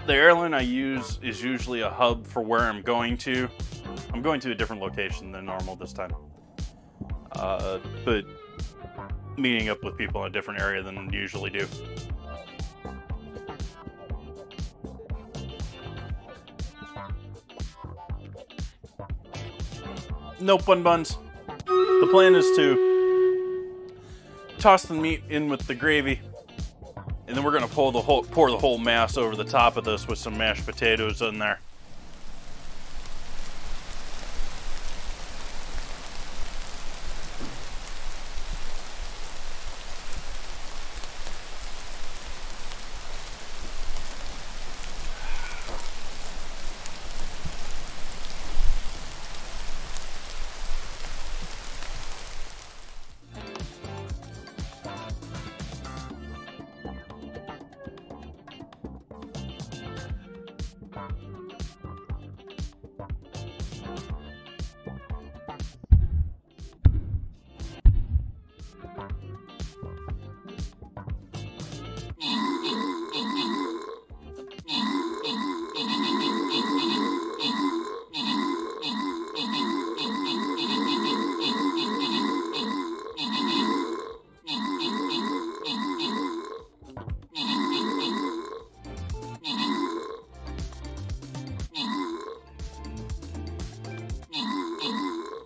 the airline I use is usually a hub for where I'm going to. I'm going to a different location than normal this time. But meeting up with people in a different area than I usually do. Nope, Bun Buns. The plan is to toss the meat in with the gravy. And then we're gonna pour the whole mass over the top of this with some mashed potatoes in there.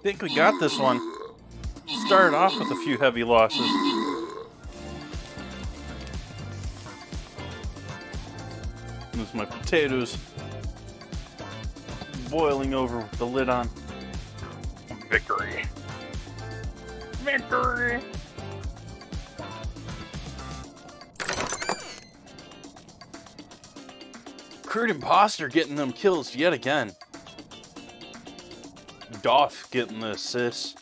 I think we got this one. Started off with a few heavy losses. There's my potatoes boiling over with the lid on. Victory. Victory! Crude Imposter getting them kills yet again. Doff getting the assist.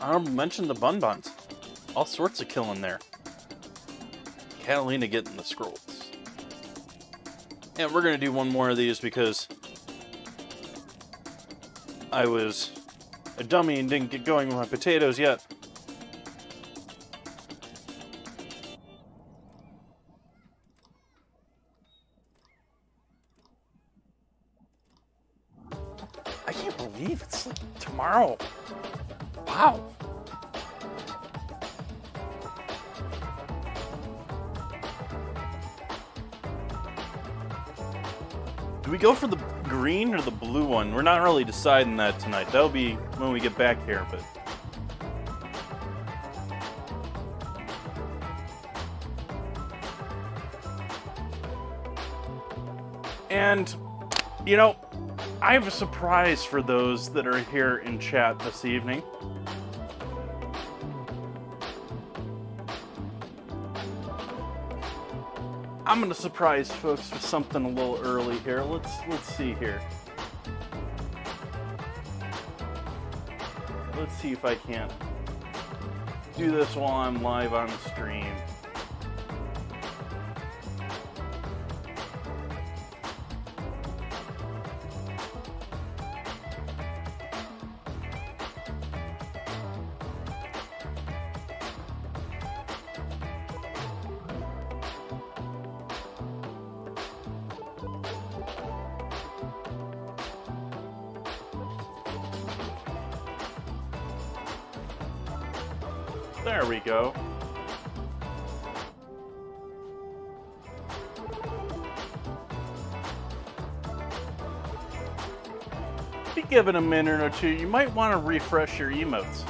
Honorable mention the Bun Buns. All sorts of killing there. Catalina getting the scrolls. And we're going to do one more of these because I was a dummy and didn't get going with my potatoes yet. I can't believe it's like tomorrow. Wow. Do we go for the green or the blue one? We're not really deciding that tonight. That'll be when we get back here, but... And, you know, I have a surprise for those that are here in chat this evening. I'm gonna surprise folks with something a little early here. Let's see here. Let's see if I can't do this while I'm live on the stream. There we go. If you give it a minute or two, you might want to refresh your emotes.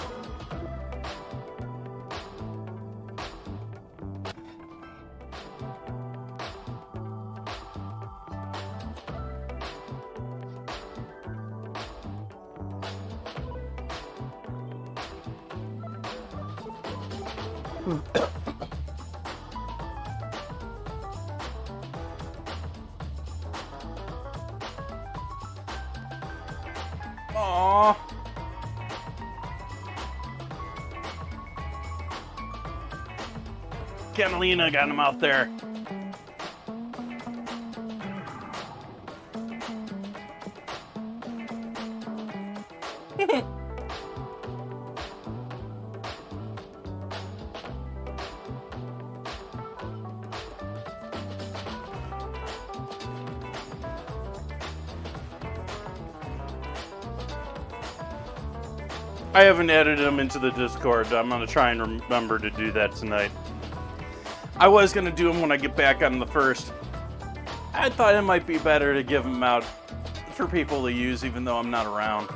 Aww. Catalina got him out there. I haven't added him into the Discord. I'm going to try and remember to do that tonight. I was going to do him when I get back on the 1st. I thought it might be better to give him out for people to use even though I'm not around.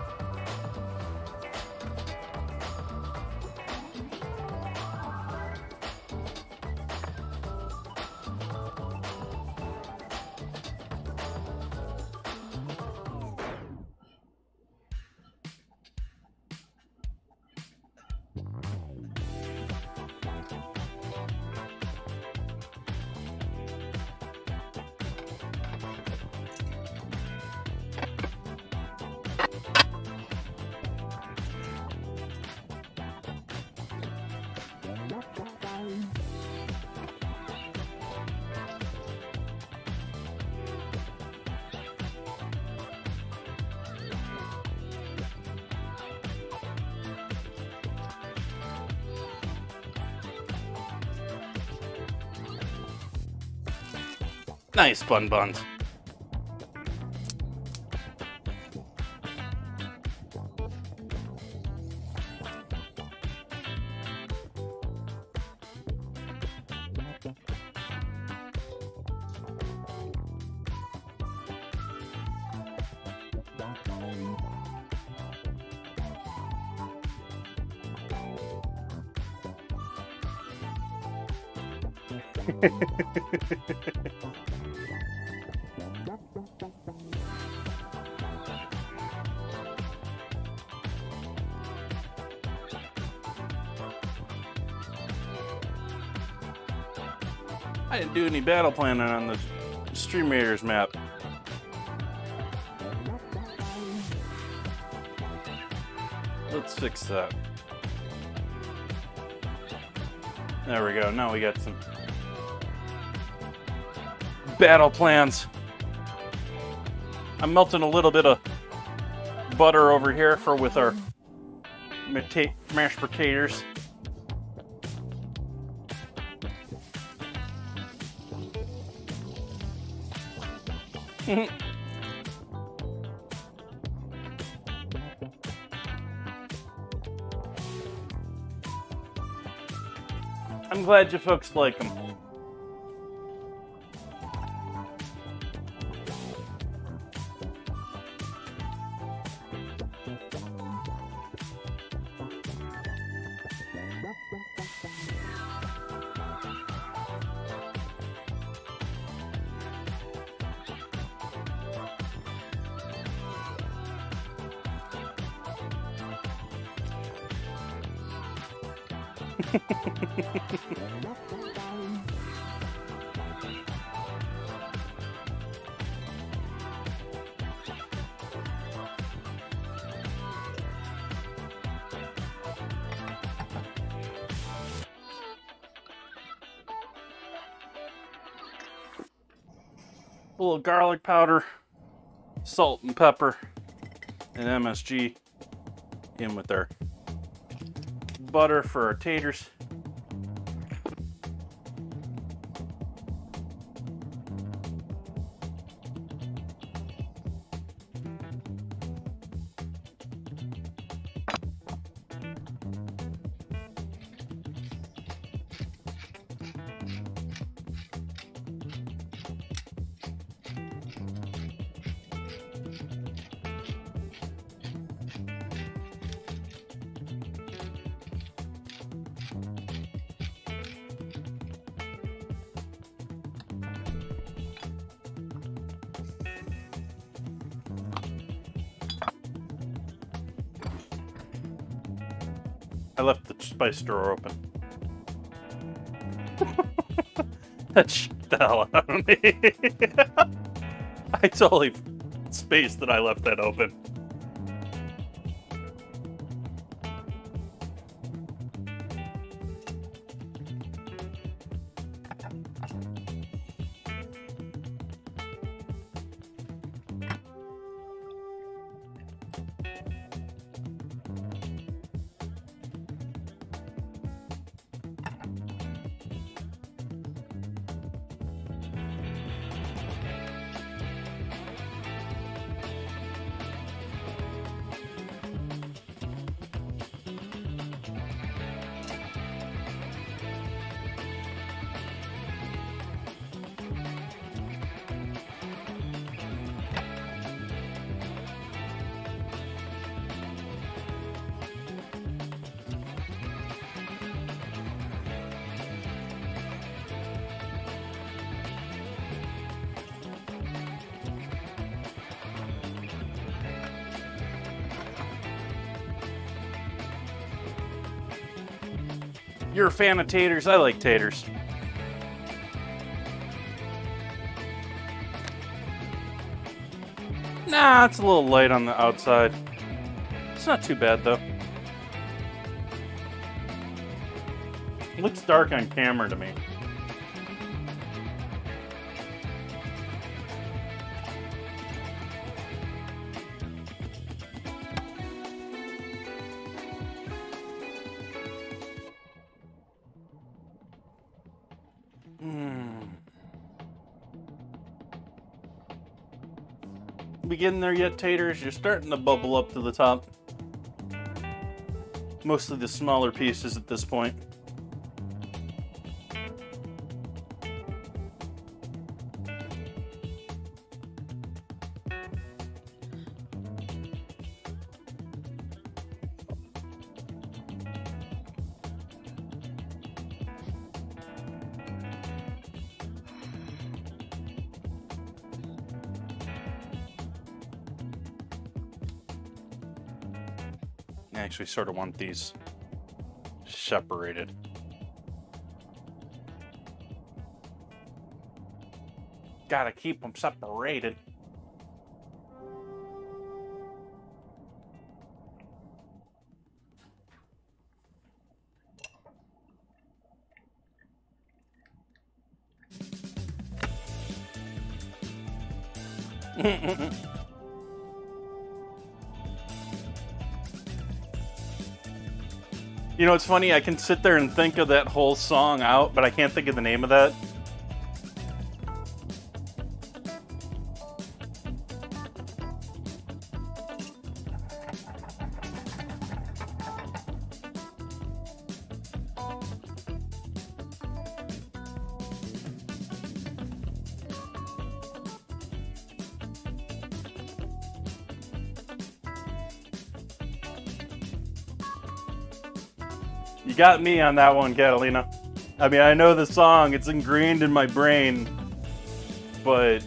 Nice, Bun Buns. I didn't do any battle planning on the Stream Raiders map. Let's fix that. There we go. Now we got some battle plans. I'm melting a little bit of butter over here for with our mashed potatoes. I'm glad you folks like them. A little garlic powder, salt and pepper, and MSG in with our butter for our taters. I left the spice drawer open. That shit the hell out of me. I totally spaced that I left that open. You're a fan of taters? I like taters. Nah, it's a little light on the outside. It's not too bad, though. It looks dark on camera to me. We getting there yet, taters? You're starting to bubble up to the top. Mostly the smaller pieces at this point. I actually sort of want these separated. Gotta keep them separated. You know, it's funny, I can sit there and think of that whole song out, but I can't think of the name of that. You got me on that one, Catalina. I mean, I know the song, it's ingrained in my brain, but...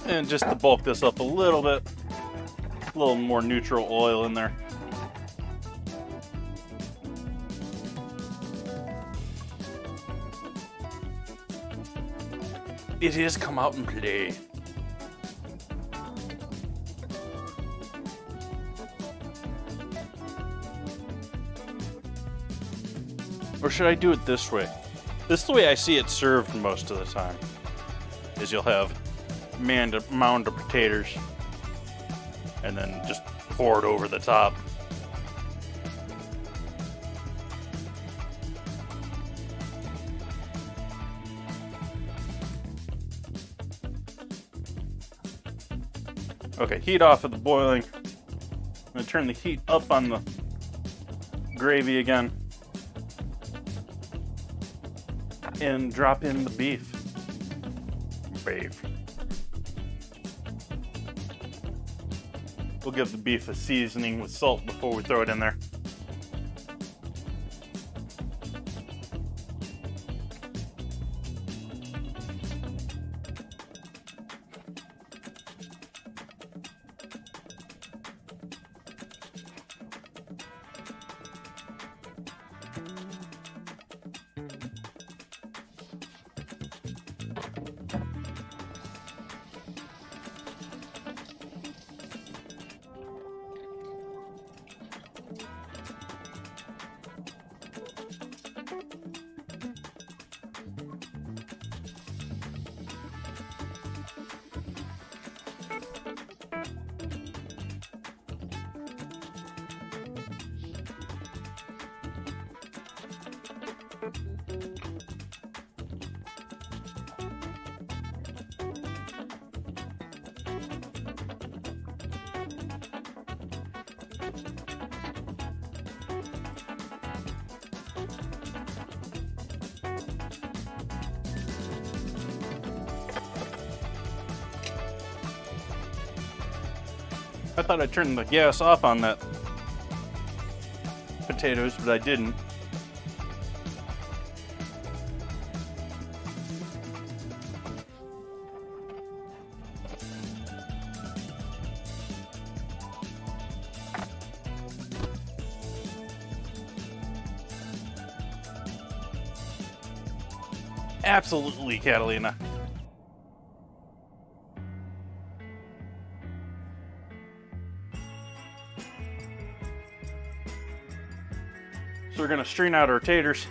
And just to bulk this up a little bit, a little more neutral oil in there. It is come out and play. Or should I do it this way? This is the way I see it served most of the time. Is you'll have a mound of potatoes and then just pour it over the top. Okay, heat off of the boiling. I'm gonna turn the heat up on the gravy again. And drop in the beef. We'll give the beef a seasoning with salt before we throw it in there. I thought I turned the gas off on that potatoes, but I didn't. Absolutely, Catalina. So we're gonna strain out our taters.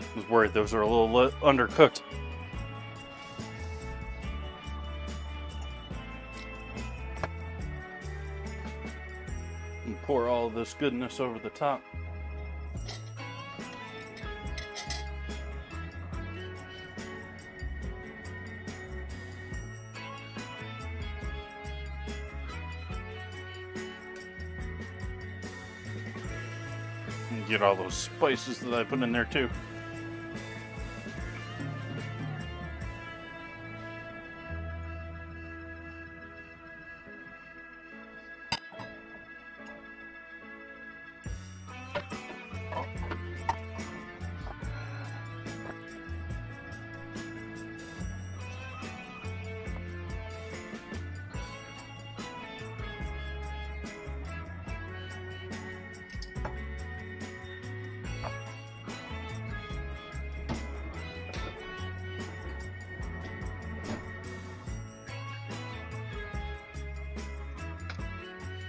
I was worried those are a little undercooked. And pour all of this goodness over the top. And get all those spices that I put in there too.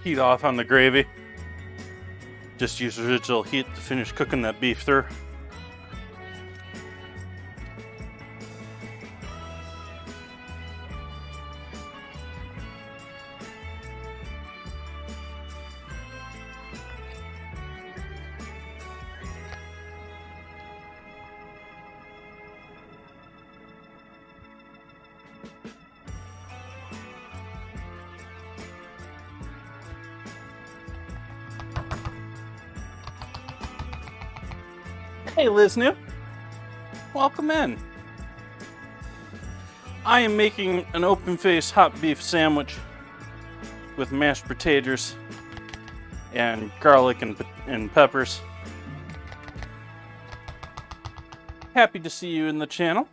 Heat off on the gravy. Just use residual heat to finish cooking that beef through. Hey Liz New, welcome in. I am making an open face hot beef sandwich with mashed potatoes and garlic and peppers. Happy to see you in the channel.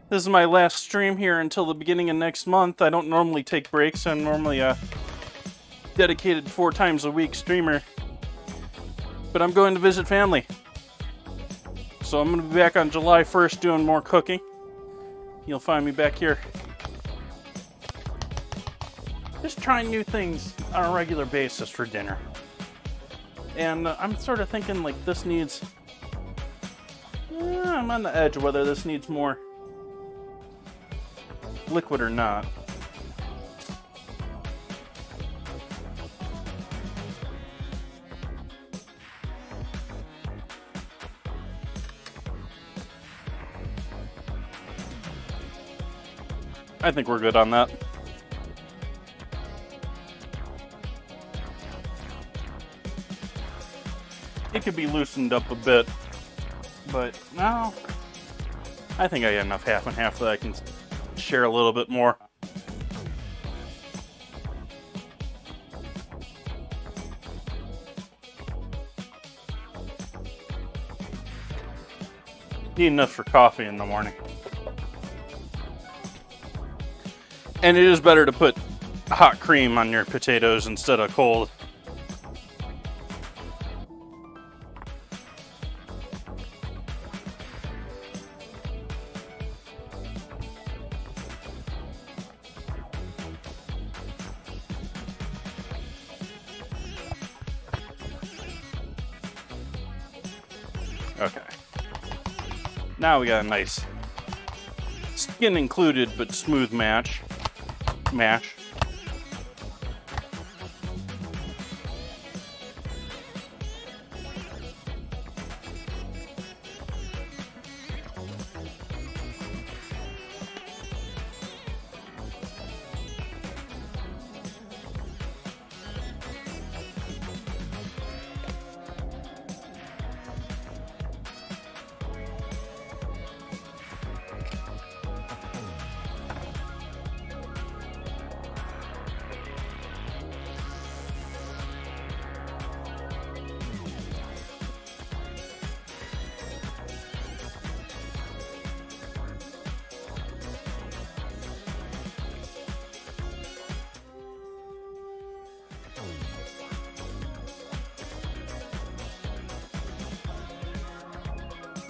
This is my last stream here until the beginning of next month. I don't normally take breaks. I'm normally a dedicated 4 times a week streamer, but I'm going to visit family. So I'm going to be back on July 1st doing more cooking. You'll find me back here. Just trying new things on a regular basis for dinner. And I'm sort of thinking like this needs... I'm on the edge of whether this needs more liquid or not. I think we're good on that. It could be loosened up a bit, but no, I think I got enough half and half that I can share a little bit more. Need enough for coffee in the morning. And it is better to put hot cream on your potatoes instead of cold. Okay. Now we got a nice skin included but smooth mash.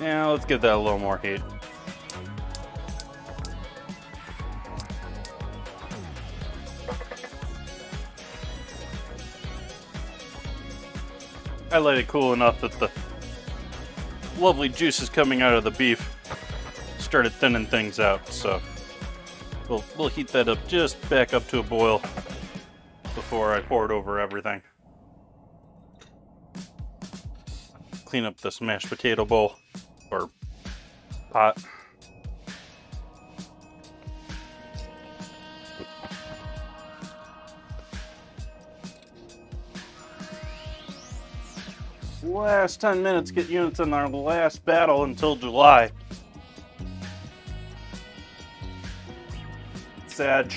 Now let's give that a little more heat. I let it cool enough that the lovely juices coming out of the beef started thinning things out, so we'll heat that up just back up to a boil before I pour it over everything. Clean up this mashed potato bowl or pot. Last 10 minutes get units in our last battle until July. Sad.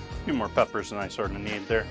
A few more peppers than I sort of need there.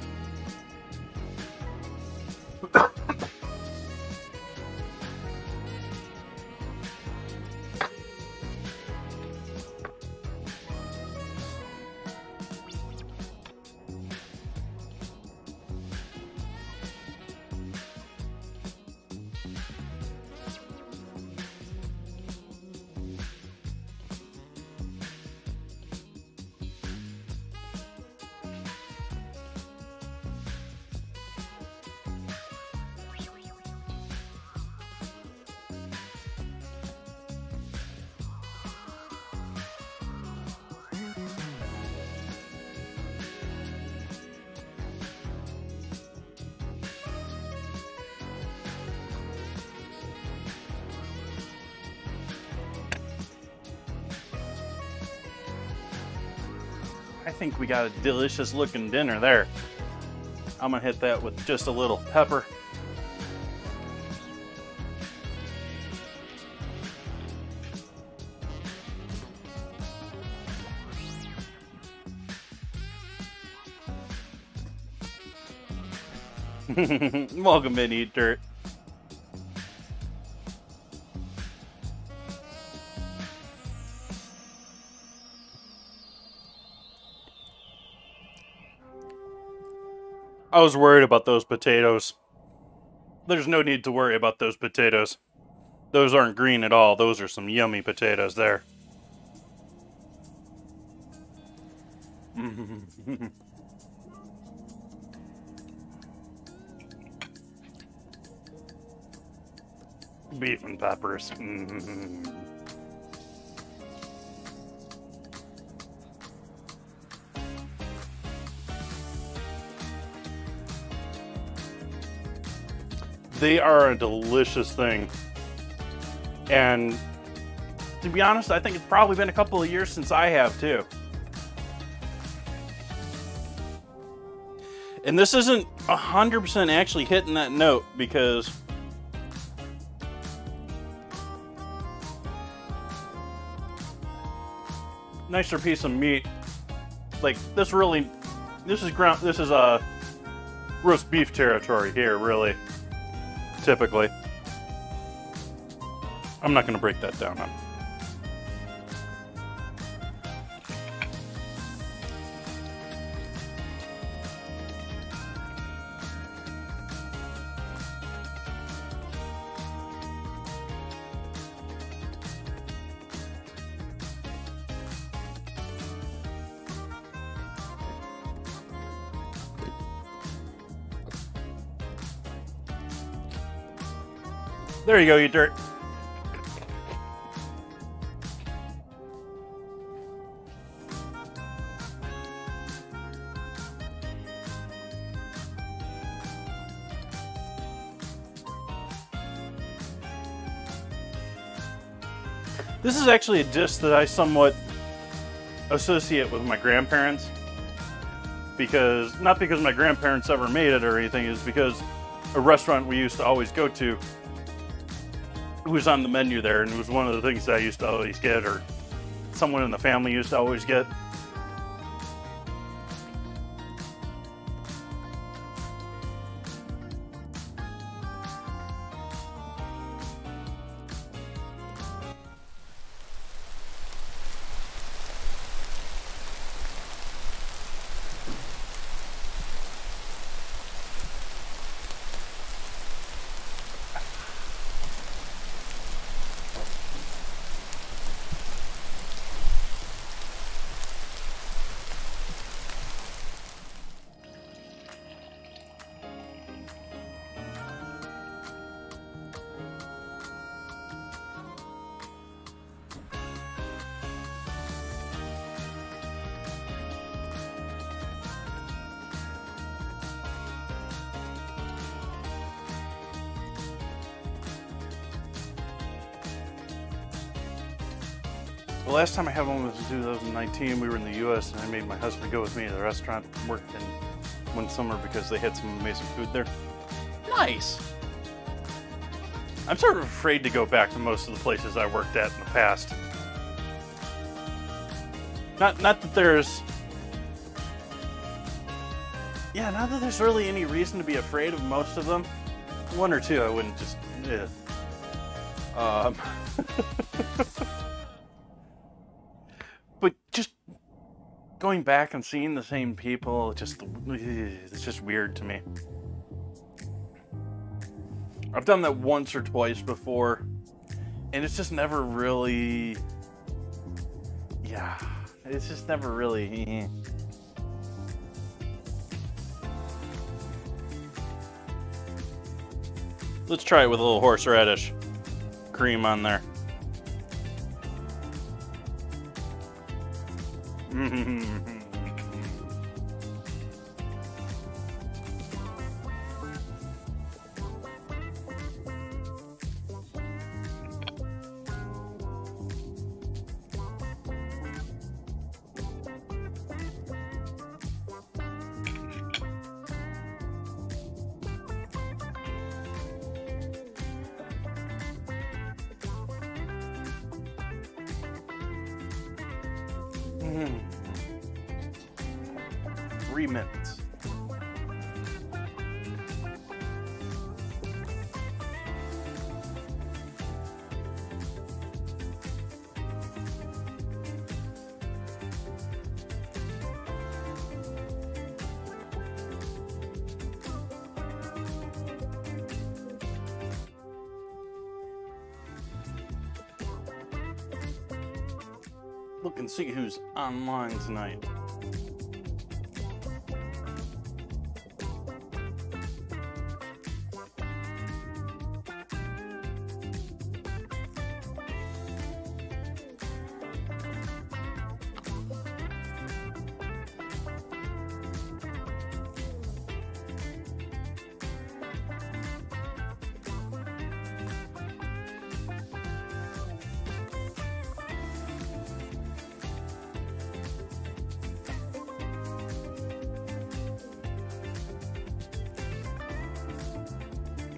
I think we got a delicious looking dinner there. I'm gonna hit that with just a little pepper. Welcome in, Eat Dirt. I was worried about those potatoes. There's no need to worry about those potatoes. Those aren't green at all. Those are some yummy potatoes there. Beef and peppers. They are a delicious thing. And to be honest, I think it's probably been a couple of years since I have too. And this isn't 100% actually hitting that note because nicer piece of meat. Like this is a roast beef territory here, really. Typically. I'm not going to break that down. There you go, you dirt. This is actually a dish that I somewhat associate with my grandparents. Not because my grandparents ever made it or anything, is because a restaurant we used to always go to, it was on the menu there, and it was one of the things that I used to always get, or someone in the family used to always get. The last time I had one was in 2019. We were in the U.S. and I made my husband go with me to the restaurant. Worked in one summer because they had some amazing food there. Nice! I'm sort of afraid to go back to most of the places I worked at in the past. Not that there's... Yeah, not that there's really any reason to be afraid of most of them. One or two I wouldn't just... But just going back and seeing the same people, it's just weird to me. I've done that once or twice before, and it's just never really... Yeah, it's just never really... Let's try it with a little horseradish cream on there. 3 minutes. Look and see who's online tonight.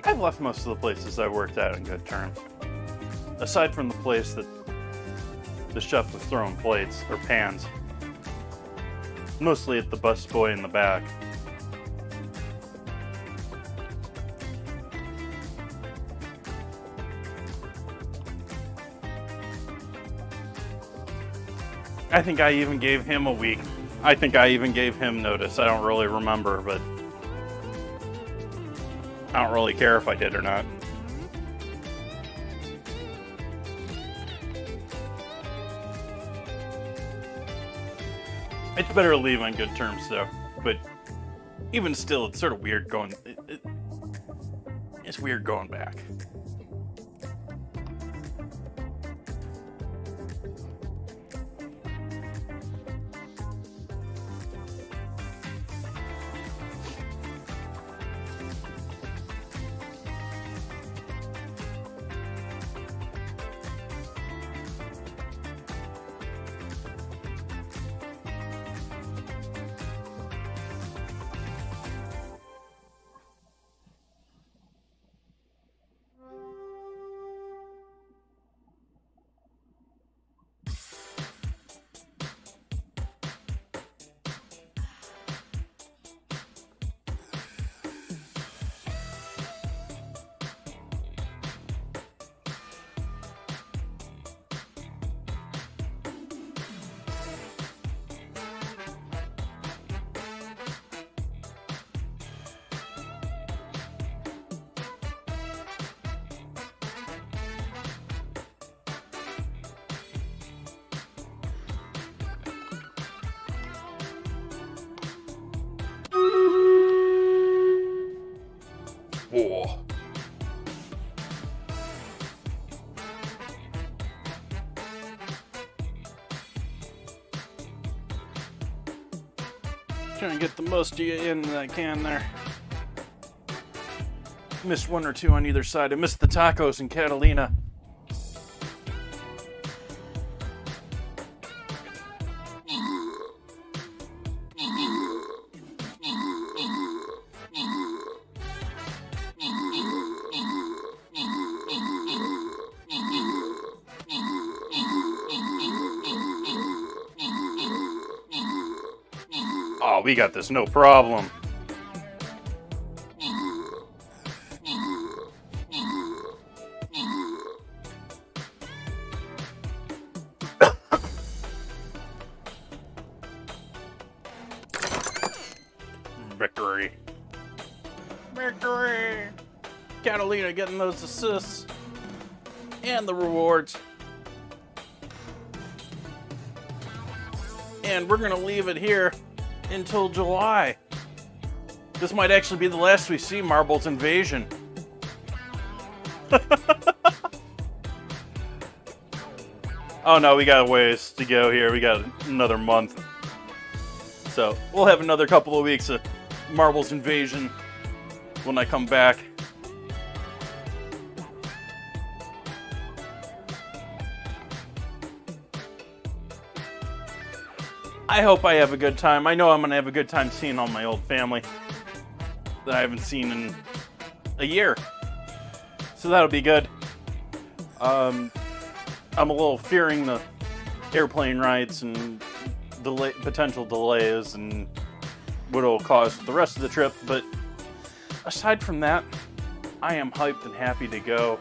I've left most of the places I worked at in good terms. Aside from the place that the chef was throwing plates, or pans. Mostly at the busboy in the back. I think I even gave him a week. I think I even gave him notice. I don't really remember, but I don't really care if I did or not. It's better to leave on good terms, though. But even still, it's sort of weird going... It's weird going back. Whoa. Trying to get the most of you in that I can there. Missed one or two on either side. I missed the tacos in Catalina. Oh, we got this, no problem. Victory. Victory! Catalina getting those assists and the rewards. And we're gonna leave it here until July. This might actually be the last we see Marbles Invasion. Oh no, we got a ways to go here. We got another month. So we'll have another couple of weeks of Marbles Invasion when I come back. I hope I have a good time. I know I'm going to have a good time seeing all my old family that I haven't seen in a year. So that'll be good. I'm a little fearing the airplane rides and potential delays and what it'll cause the rest of the trip, but aside from that, I am hyped and happy to go.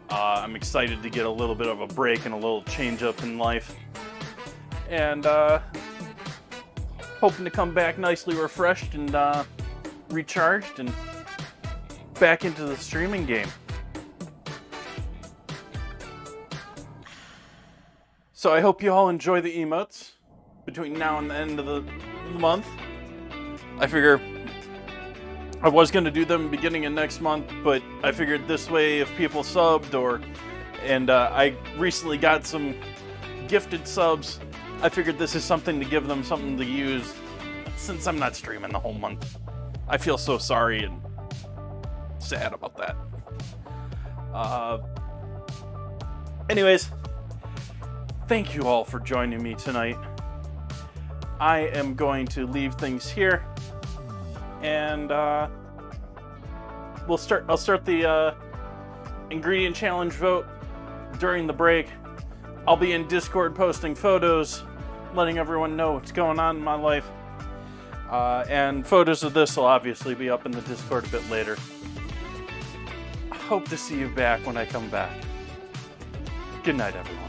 I'm excited to get a little bit of a break and a little change up in life. And hoping to come back nicely refreshed and recharged and back into the streaming game. So I hope you all enjoy the emotes between now and the end of the month. I figure I was going to do them beginning of next month, but I figured this way if people subbed and I recently got some gifted subs, I figured this is something to give them something to use since I'm not streaming the whole month. I feel so sorry and sad about that. Anyways, thank you all for joining me tonight. I am going to leave things here, and I'll start the ingredient challenge vote during the break. I'll be in Discord posting photos, letting everyone know what's going on in my life. And photos of this will obviously be up in the Discord a bit later. I hope to see you back when I come back. Good night, everyone.